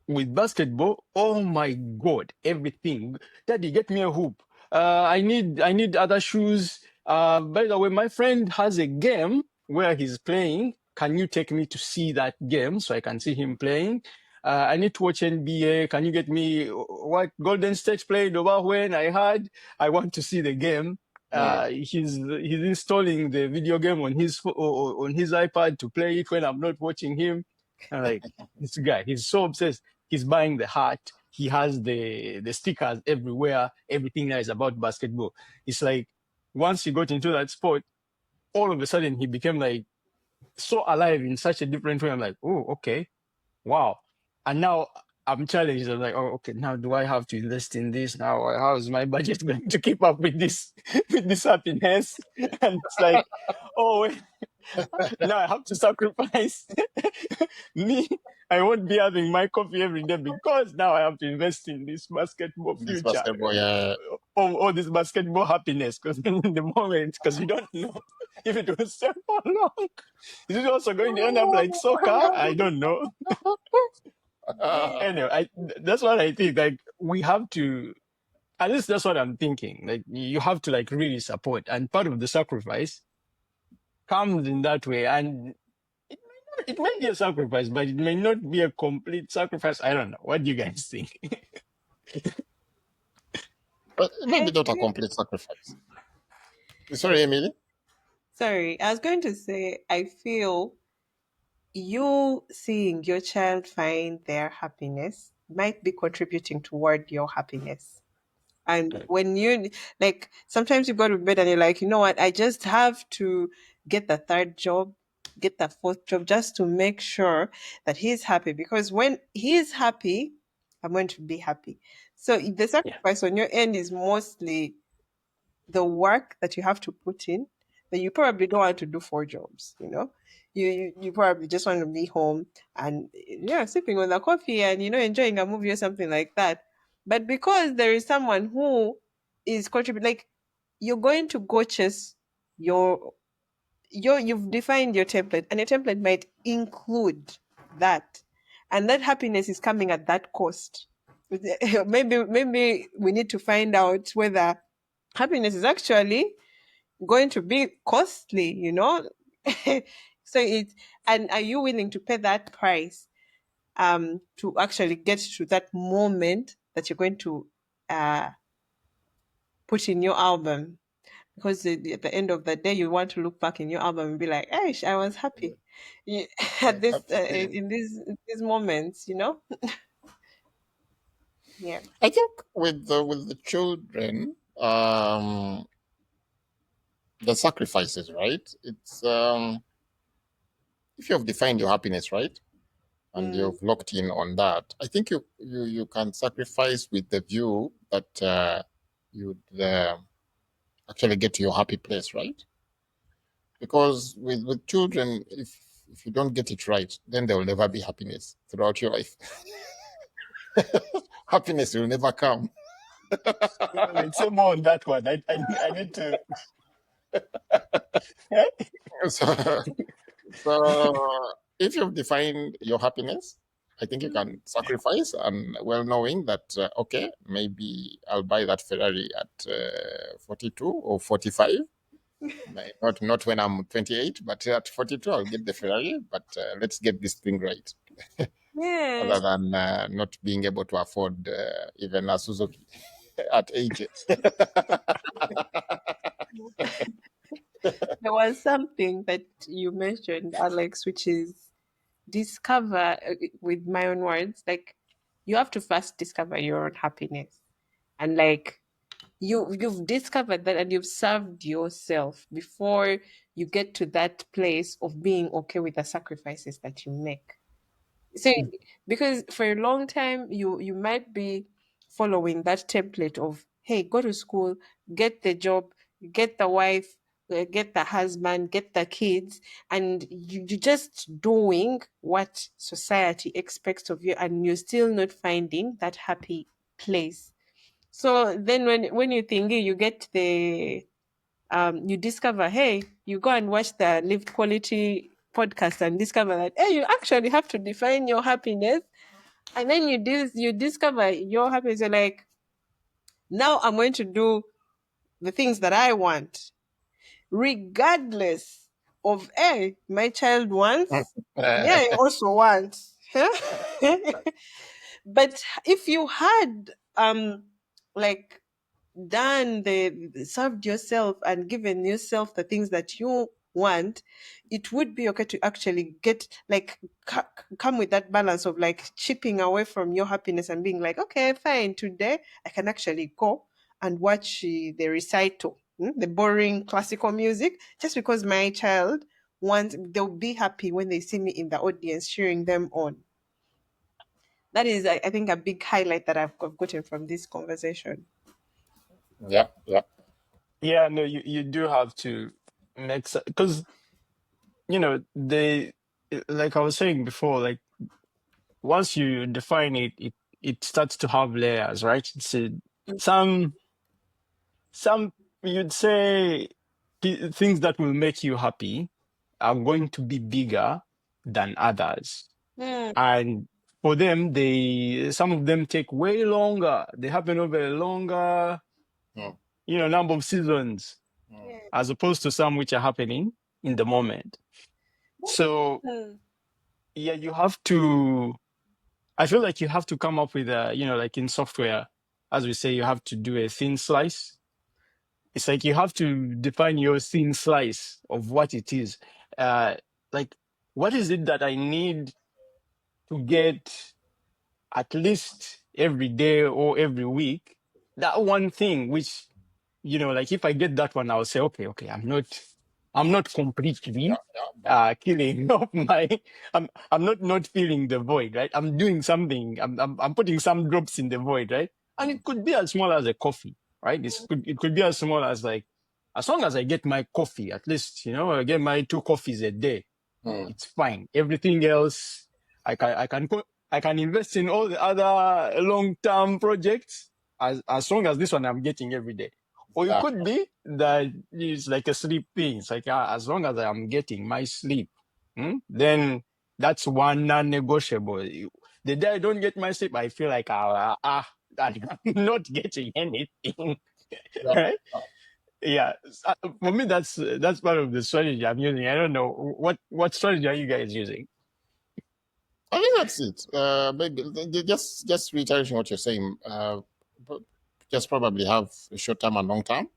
with basketball, oh my God, everything. Daddy, get me a hoop. I need other shoes. By the way, my friend has a game where he's playing. Can you take me to see that game so I can see him playing? I need to watch NBA. Can you get me what Golden State played over when I had? I want to see the game. Mm. He's installing the video game on on his iPad to play it when I'm not watching him. I'm like, this guy, he's so obsessed. He's buying the hat. He has the stickers everywhere. Everything that is about basketball. It's like once he got into that sport, all of a sudden he became like so alive in such a different way. I'm like, oh, okay, wow. And now I'm challenged. I'm like, oh, okay. Now do I have to invest in this? Now how is my budget going to keep up with this with this happiness? And it's like, oh, wait, now I have to sacrifice me. I won't be having my coffee every day because now I have to invest in this basketball This future basketball, yeah. or this basketball happiness. Because in the moment, because you don't know if it will stay for long. Is it also going to end up like soccer? I don't know. Anyway, that's what I think. Like we have to. At least that's what I'm thinking. Like you have to like really support, and part of the sacrifice comes in that way. And it may be a sacrifice, but it may not be a complete sacrifice. I don't know. What do you guys think? But maybe I not a feel, complete sacrifice. Sorry, Emily. sorry, I was going to say, I feel you seeing your child find their happiness might be contributing toward your happiness. And when you like, sometimes you go to bed and you're like, you know what, I just have to get the third job, get the fourth job just to make sure that he's happy. Because when he's happy, I'm going to be happy. So the Yeah, sacrifice on your end is mostly the work that you have to put in, that you probably don't want to do four jobs, you know. You probably just want to be home and yeah, sipping on a coffee and enjoying a movie or something like that. But because there is someone who is contributing, like you're going to go chase your you've defined your template, and your template might include that, and that happiness is coming at that cost. Maybe we need to find out whether happiness is actually going to be costly. So it and are you willing to pay that price to actually get to that moment that you're going to uh put in your album? Because at the end of the day you want to look back in your album and be like, hey, I was happy. Yeah, Yeah, at this happy. in these moments. Yeah. I think with the children, the sacrifices, right? It's if you have defined your happiness, right, and Mm. you've locked in on that, I think you can sacrifice with the view that you'd actually get to your happy place, right? Because with children, if you don't get it right, then there will never be happiness throughout your life. Happiness will never come. let's say more on that one. I need to. So, so if you've defined your happiness, I think you can sacrifice, and well knowing that okay, maybe I'll buy that Ferrari at 42 or 45. Not when I'm 28, but at 42 I'll get the Ferrari. But let's get this thing right, Yeah. other than not being able to afford even a Suzuki at age. There was something that you mentioned, Alex, which is discover with my own words, like you have to first discover your own happiness. And like you've discovered that and you've served yourself before you get to that place of being okay with the sacrifices that you make. So because for a long time you might be following that template of, hey, go to school, get the job, get the wife, get the husband, get the kids, and you're just doing what society expects of you, and you're still not finding that happy place. So then when you think you get the you discover, hey, you go and watch the Lived Quality podcast and discover that, hey, you actually have to define your happiness. And then you discover your happiness. You're like, now I'm going to do the things that I want, regardless of, hey, my child wants, me, I also want. But if you had like done the served yourself and given yourself the things that you want, it would be okay to actually get like come with that balance of like chipping away from your happiness and being like, okay, fine, today I can actually go and watch the recital, the boring classical music, just because my child wants, they'll be happy when they see me in the audience cheering them on. That is, I think, a big highlight that I've gotten from this conversation. Yeah, yeah, Yeah, no, you do have to make because they like I was saying before, like once you define it, it starts to have layers, right? It's some some you'd say things that will make you happy are going to be bigger than others. Mm, And for them, they some of them take way longer. They happen over a longer, mm, number of seasons, mm, yeah. as opposed to some which are happening in the moment. So Mm, yeah, you have to. I feel like you have to come up with like in software, as we say, you have to do a thin slice. It's like you have to define your thin slice of what it is. Uh, like, what is it that I need to get at least every day or every week? That one thing, which, like if I get that one, I'll say, okay, I'm not yeah, completely yeah. But killing off I'm not filling the void, right? I'm doing something. I'm putting some drops in the void, right? And it could be as small as a coffee, right? It could be as small as like, as long as I get my coffee, at least, I get my 2 coffees a day, mm, it's fine. Everything else, I can invest in all the other long-term projects as long as this one I'm getting every day. Or it yeah, could be that it's like a sleep thing. It's like, as long as I'm getting my sleep, then that's one non-negotiable. The day I don't get my sleep, I feel like I'm not getting anything, yeah. right? Yeah, for me, that's part of the strategy I'm using. I don't know what strategy are you guys using? I think that's it. Maybe just reiterating what you're saying. But just probably have a short term and long term.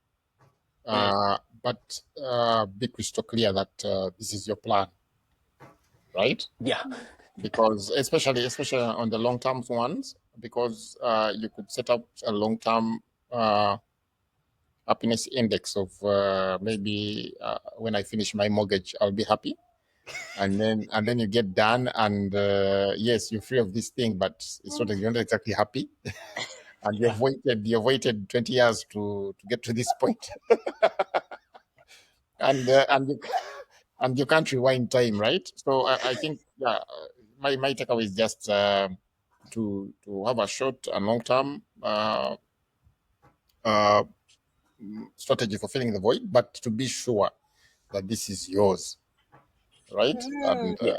Mm. But be crystal clear that this is your plan, right? Yeah, Because especially on the long term ones, because you could set up a long term uh, happiness index of maybe when I finish my mortgage, I'll be happy. And then you get done, and yes, you're free of this thing, but it's not, you're not exactly happy, and yeah, you've waited 20 years to get to this point, and you can't rewind time, right? So I think, yeah, my takeaway is just to have a short and long term uh, strategy for filling the void, but to be sure that this is yours, right? mm, And yeah.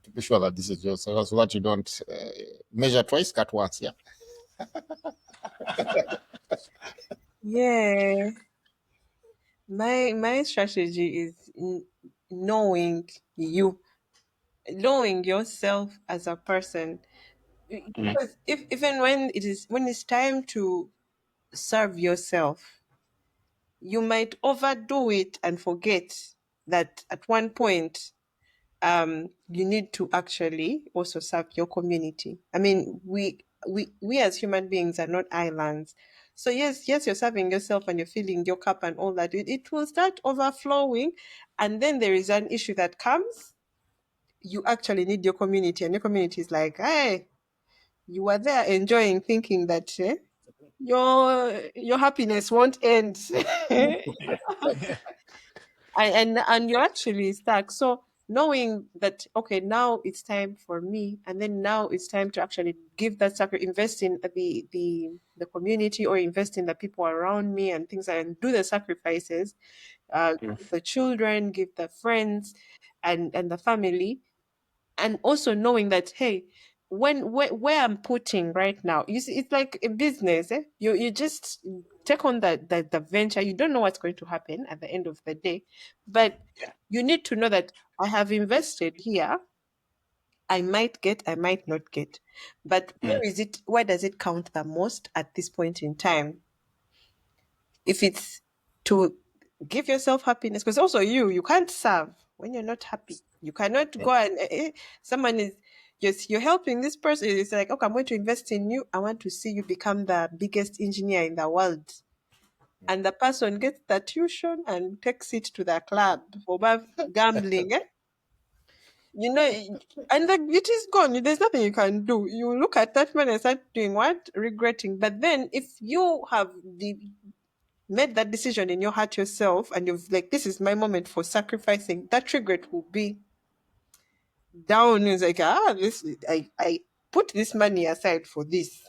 to be sure that this is yours, so that you don't measure twice, cut once. Yeah. yeah. My strategy is knowing you, knowing yourself as a person. Mm. Because if even when it's time to serve yourself, you might overdo it and forget that at one point you need to actually also serve your community. I mean, we as human beings are not islands. So yes, you're serving yourself and you're filling your cup and all that. It will start overflowing, and then there is an issue that comes. You actually need your community, and your community is like, hey, you were there enjoying, thinking that your happiness won't end. Yeah. And you're actually stuck. So knowing that, okay, now it's time for me, and then now it's time to actually give that sacrifice, invest in the community, or invest in the people around me and things, and do the sacrifices, Mm. give the children, give the friends, and the family. And also knowing that, hey, where I'm putting right now, you see, it's like a business. You just take on the venture. You don't know what's going to happen at the end of the day, but Yeah. you need to know that I have invested here. I might get, I might not get, but Mm. where does it count the most at this point in time? If it's to give yourself happiness, because also you can't serve when you're not happy. You cannot go and someone is, yes, you're helping this person. It's like, okay, I'm going to invest in you. I want to see you become the biggest engineer in the world. And the person gets the tuition and takes it to the club for gambling. You know, and it is gone. There's nothing you can do. You look at that man and start doing what? Regretting. But then if you have made that decision in your heart yourself, and you've like, this is my moment for sacrificing, that regret will be down. It's like, this, I put this money aside for this.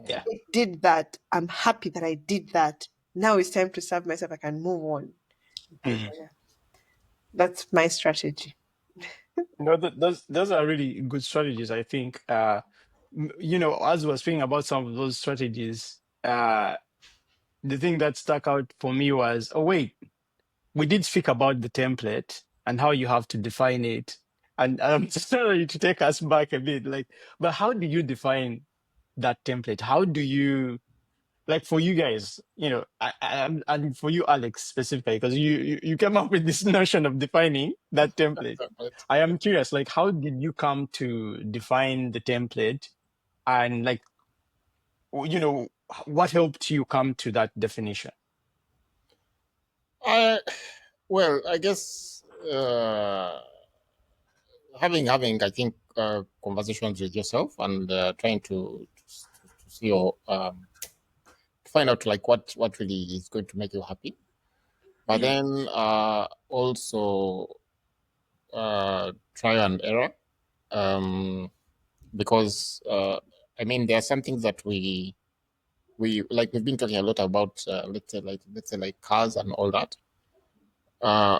Yeah. I did that. I'm happy that I did that. Now it's time to serve myself. I can move on. Mm. Yeah. That's my strategy. No, those are really good strategies, I think. As we were speaking about some of those strategies, the thing that stuck out for me was, oh wait, we did speak about the template and how you have to define it. And just sorry to take us back a bit, like, but how do you define that template? How do you, like, for you guys, and for you, Alex, specifically, because you came up with this notion of defining that template. I am curious, like, how did you come to define the template, and like, you know, what helped you come to that definition? I well, I guess having I think conversations with yourself and trying to see your to find out like what really is going to make you happy. But Mm. then also trial and error, um, because I mean there are some things that we like we've been talking a lot about let's say like cars and all that. Uh,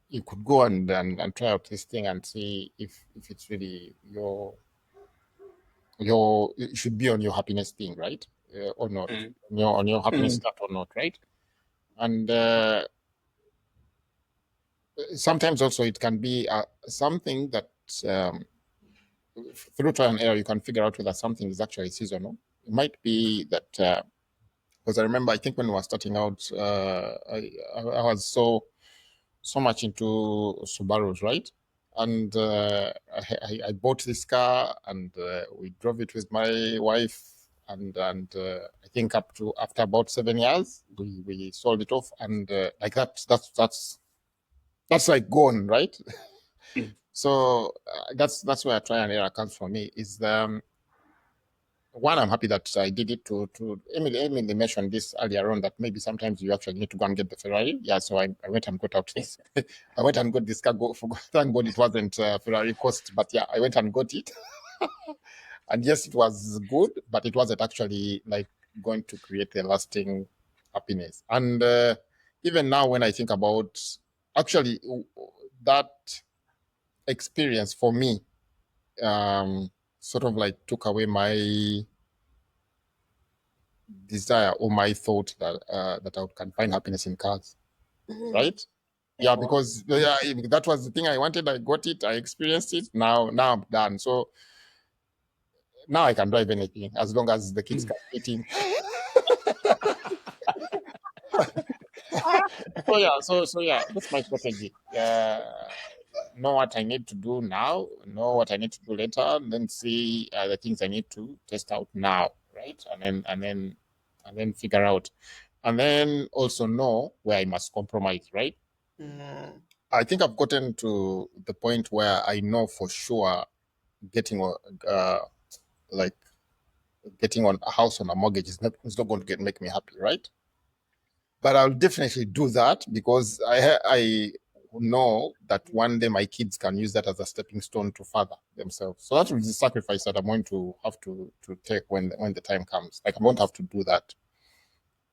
you could go and try out this thing and see if it's really your it should be on your happiness thing, right? Or not, Mm. on your happiness Mm. stuff or not, right? And sometimes also it can be something that um, through trial and error you can figure out whether something is actually seasonal. It might be that because I remember I think when we were starting out, I was so much into Subarus, right? And I bought this car and we drove it with my wife. And I think up to after about 7 years, we sold it off, and like that's like gone, right? Mm. So that's where try and error comes for me. Is one, I'm happy that I did it to Emily mentioned this earlier on that maybe sometimes you actually need to go and get the Ferrari. Yeah, so I went and got out this. I went and got this car. Thank God it wasn't Ferrari cost, but yeah, I went and got it. And yes, it was good, but it wasn't actually like going to create a lasting happiness. And even now, when I think about actually that experience for me, sort of like took away my desire or my thought that I can find happiness in cars, Mhm. right? Yeah, because yeah, that was the thing I wanted. I got it. I experienced it. Now I'm done. So now I can drive anything as long as the kids Mm. can fit in. So yeah, so yeah, that's my strategy. Know what I need to do now, know what I need to do later, and then see the things I need to test out now, right? And then figure out, and then also know where I must compromise, right? Mm. I think I've gotten to the point where I know for sure getting like getting on a house on a mortgage is not going to make me happy, right? But I'll definitely do that because I know that one day my kids can use that as a stepping stone to further themselves. So that is the sacrifice that I'm going to have to take when the time comes. Like I won't have to do that.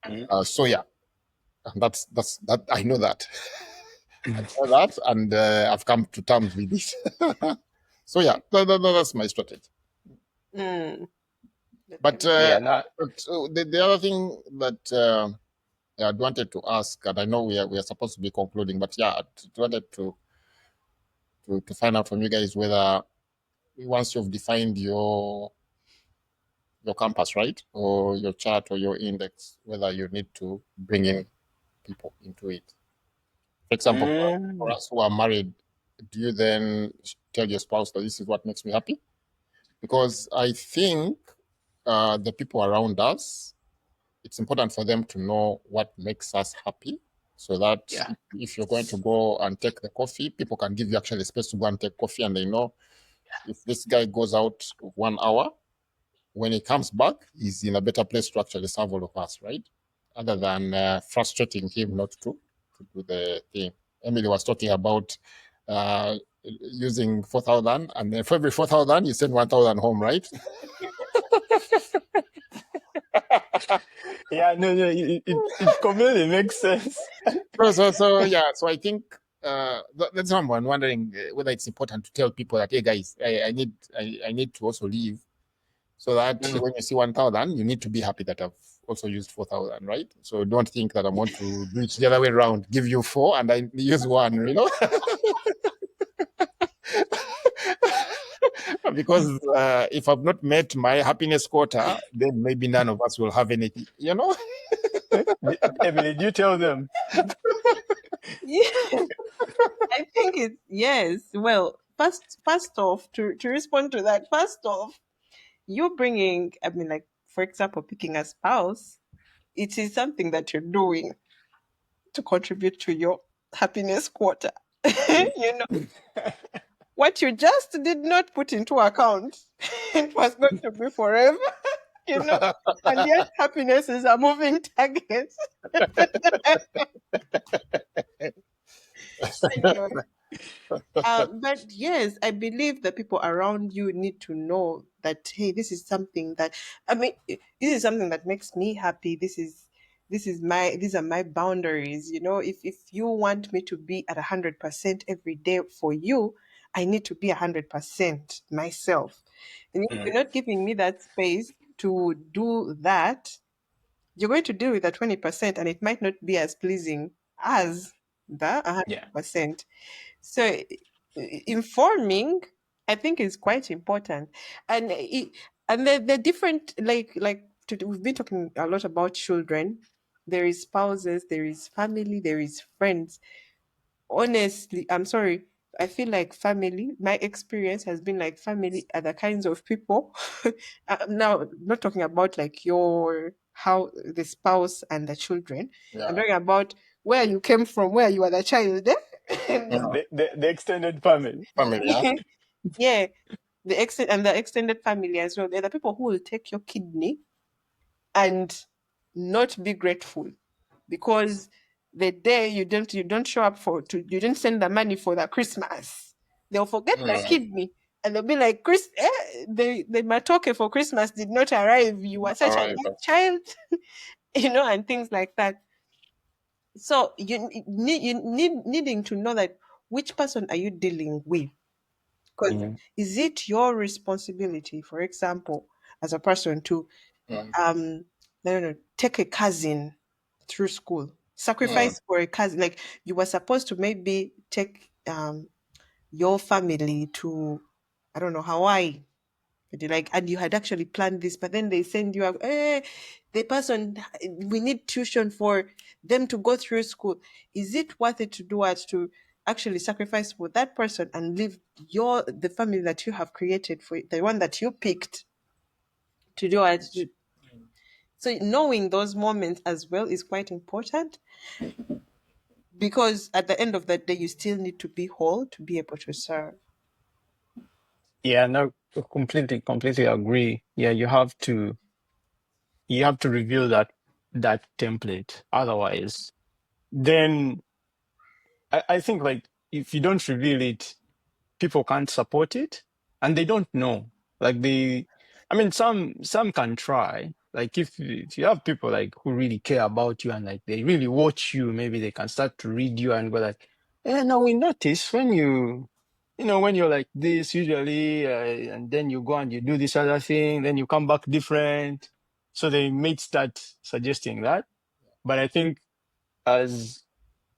Mm. So yeah, that's that. I know that. I know that, and I've come to terms with it. So yeah, that's my strategy. Mm. But Yeah, not. the other thing that I wanted to ask, and I know we are supposed to be concluding, but yeah, I wanted to find out from you guys whether once you've defined your campus, right, or your chart or your index, whether you need to bring in people into it. For example, for Mm. us who are married, do you then tell your spouse that this is what makes me happy? Because I think the people around us, it's important for them to know what makes us happy so that Yeah. if you're going to go and take the coffee, people can give you actually space to go and take coffee, and they know if this guy goes out 1 hour, when he comes back, he's in a better place to actually serve all of us, right? Other than frustrating him not to do the thing. Emily was talking about using 4,000, and then for every 4,000, you send 1,000 home, right? Yeah, no, no, it completely makes sense. So yeah, so I think that's why I'm wondering whether it's important to tell people that, hey guys, I need to also leave, so that Mm. when you see 1,000, you need to be happy that I've also used 4,000, right? So don't think that I want to do it the other way around, give you four and I use one, because if I've not met my happiness quota, then maybe none of us will have anything. Emily, you tell them. Yeah, I think it's yes. Well, first off, to respond to that, first off, you bringing, I mean, like for example, picking a spouse, it is something that you're doing to contribute to your happiness quota. You know, what you just did not put into account, it was going to be forever. You know, and yet happiness is a moving target. Anyway, but yes, I believe that people around you need to know that hey, this is something that I mean, this is something that makes me happy. These are my boundaries. You know, if you want me to be at 100% every day for you, I need to be 100% myself. And if Mm. you're not giving me that space to do that, you're going to deal with the 20%, and it might not be as pleasing as the Yeah. 100%. So informing, I think, is quite important, and and the different we've been talking a lot about children. There is spouses, there is family, there is friends. Honestly, I'm sorry. I feel like family. My experience has been like family are the kinds of people. Now, not talking about like your how the spouse and the children. I'm Yeah. talking about where you came from, where you were the child. Yeah. The extended family. Family, yeah. Yeah, the extended family as well. They're the people who will take your kidney and not be grateful because the day you don't show up you didn't send the money for the Christmas, they'll forget the Mm. kidney and they'll be like, the matoke for Christmas did not arrive. You were All such a right. good child, and things like that. So needing to know that which person are you dealing with. Because Mm. is it your responsibility, for example, as a person to Mm. I don't know, take a cousin through school, Mm. sacrifice for a cousin? Like you were supposed to maybe take your family to, I don't know, Hawaii, But you're like, and you had actually planned this, but then they send you, the person, we need tuition for them to go through school. Is it worth it to do what, to actually sacrifice for that person and leave the family that you have created, for the one that you picked to do what? So knowing those moments as well is quite important, because at the end of the day, you still need to be whole to be able to serve. Yeah, no, completely agree. Yeah, you have to reveal that template. Otherwise, then I think like if you don't reveal it, people can't support it and they don't know. Like I mean, some can try. Like if you have people like who really care about you and like they really watch you, maybe they can start to read you and go like, yeah, no, we notice when when you're like this usually, and then you go and you do this other thing, then you come back different. So they may start suggesting that. But I think as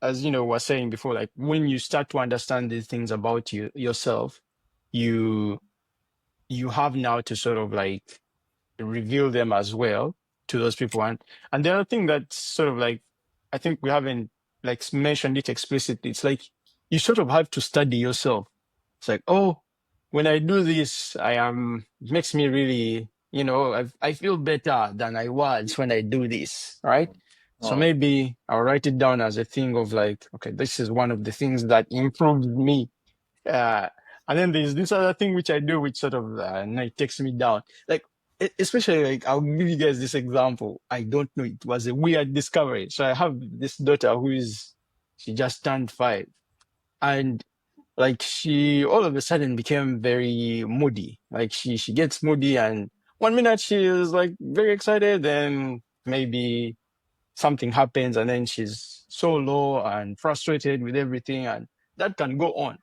was saying before, like when you start to understand these things about yourself, you you have now to sort of like reveal them as well to those people. And the other thing that's sort of like, I think we haven't like mentioned it explicitly. It's like you sort of have to study yourself. It's like, oh, when I do this, it makes me really, I feel better than I was when I do this, right? So maybe I'll write it down as a thing of like, okay, this is one of the things that improved me. uh, and then there's this other thing which I do, which sort of it takes me down. Like, especially like, I'll give you guys this example. I don't know. It was a weird discovery. So I have this daughter she just turned 5, and like she all of a sudden became very moody. Like she gets moody, and one minute she is like very excited, then maybe something happens, and then she's so low and frustrated with everything, and that can go on.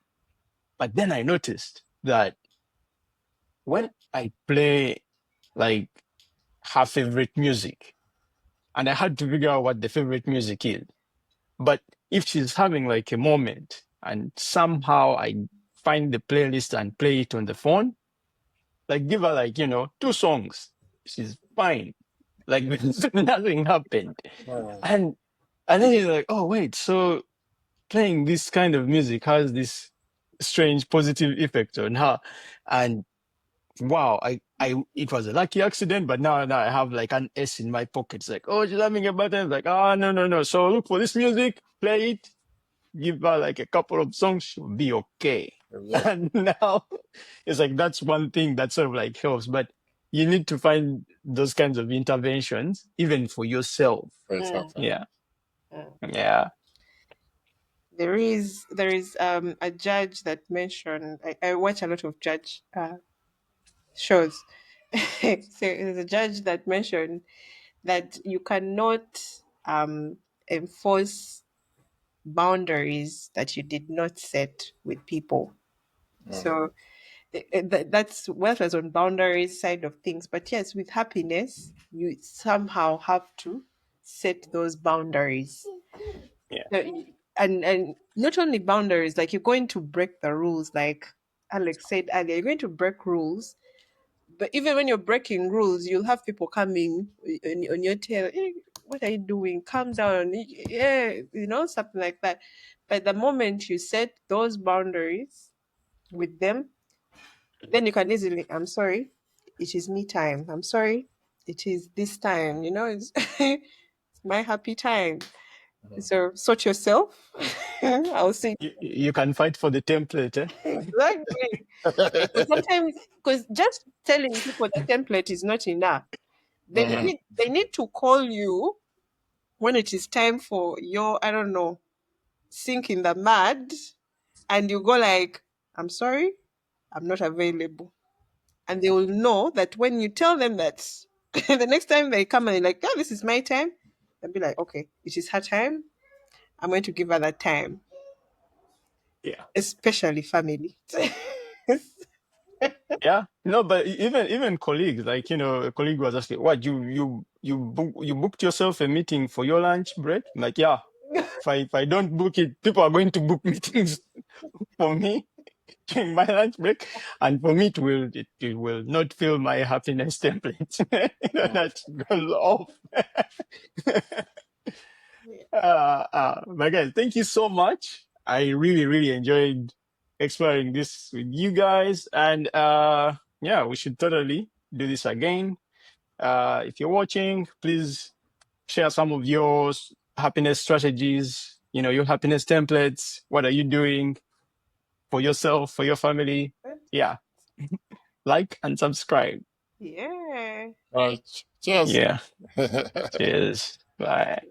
But then I noticed that when I play like her favorite music, and I had to figure out what the favorite music is. But if she's having like a moment and somehow I find the playlist and play it on the phone, like give her like, 2 songs, she's fine. Like nothing happened. And then you're like, oh wait, so playing this kind of music has this strange positive effect on her. And wow, it was a lucky accident, but now I have like an S in my pocket. It's like, oh, she's having a button. It's like, oh, no, no, no. So look for this music, play it, give her like a couple of songs, she'll be okay. Yeah. And now it's like that's one thing that sort of like helps, but you need to find those kinds of interventions even for yourself. For yourself. Yeah. Mm. Yeah. There is a judge that mentioned, I watch a lot of judge shows. So there's a judge that mentioned that you cannot enforce boundaries that you did not set with people. So that's what was on boundaries side of things. But yes, with happiness, you somehow have to set those boundaries. Yeah. And not only boundaries, like you're going to break the rules, like Alex said earlier, you're going to break rules. But even when you're breaking rules, you'll have people coming on your tail. "Eh, what are you doing? Calm down." Yeah, something like that. But the moment you set those boundaries with them, then you can easily, I'm sorry, it is me time. I'm sorry, it is this time. It's, it's my happy time. So sort yourself. I'll say You can fight for the template, eh? exactly. Because sometimes, because just telling people the template is not enough. They need to call you when it is time for your, I don't know, sink in the mud, and you go like, I'm sorry, I'm not available. And they will know that when you tell them that, the next time they come and they're like, oh, this is my time, they'll be like, okay, it is her time. I'm going to give her that time, Yeah. especially family. Yeah, no, but even colleagues, like a colleague was asking, "What you booked yourself a meeting for your lunch break?" I'm like, yeah. If I don't book it, people are going to book meetings for me. during my lunch break, and for me it will not fill my happiness template. That goes off. But guys, thank you so much. I really, really enjoyed exploring this with you guys. And yeah, we should totally do this again. If you're watching, please share some of your happiness strategies, your happiness templates. What are you doing for yourself, for your family? Yeah. Like and subscribe. Yeah. All right. Cheers. Yeah. Cheers. Bye.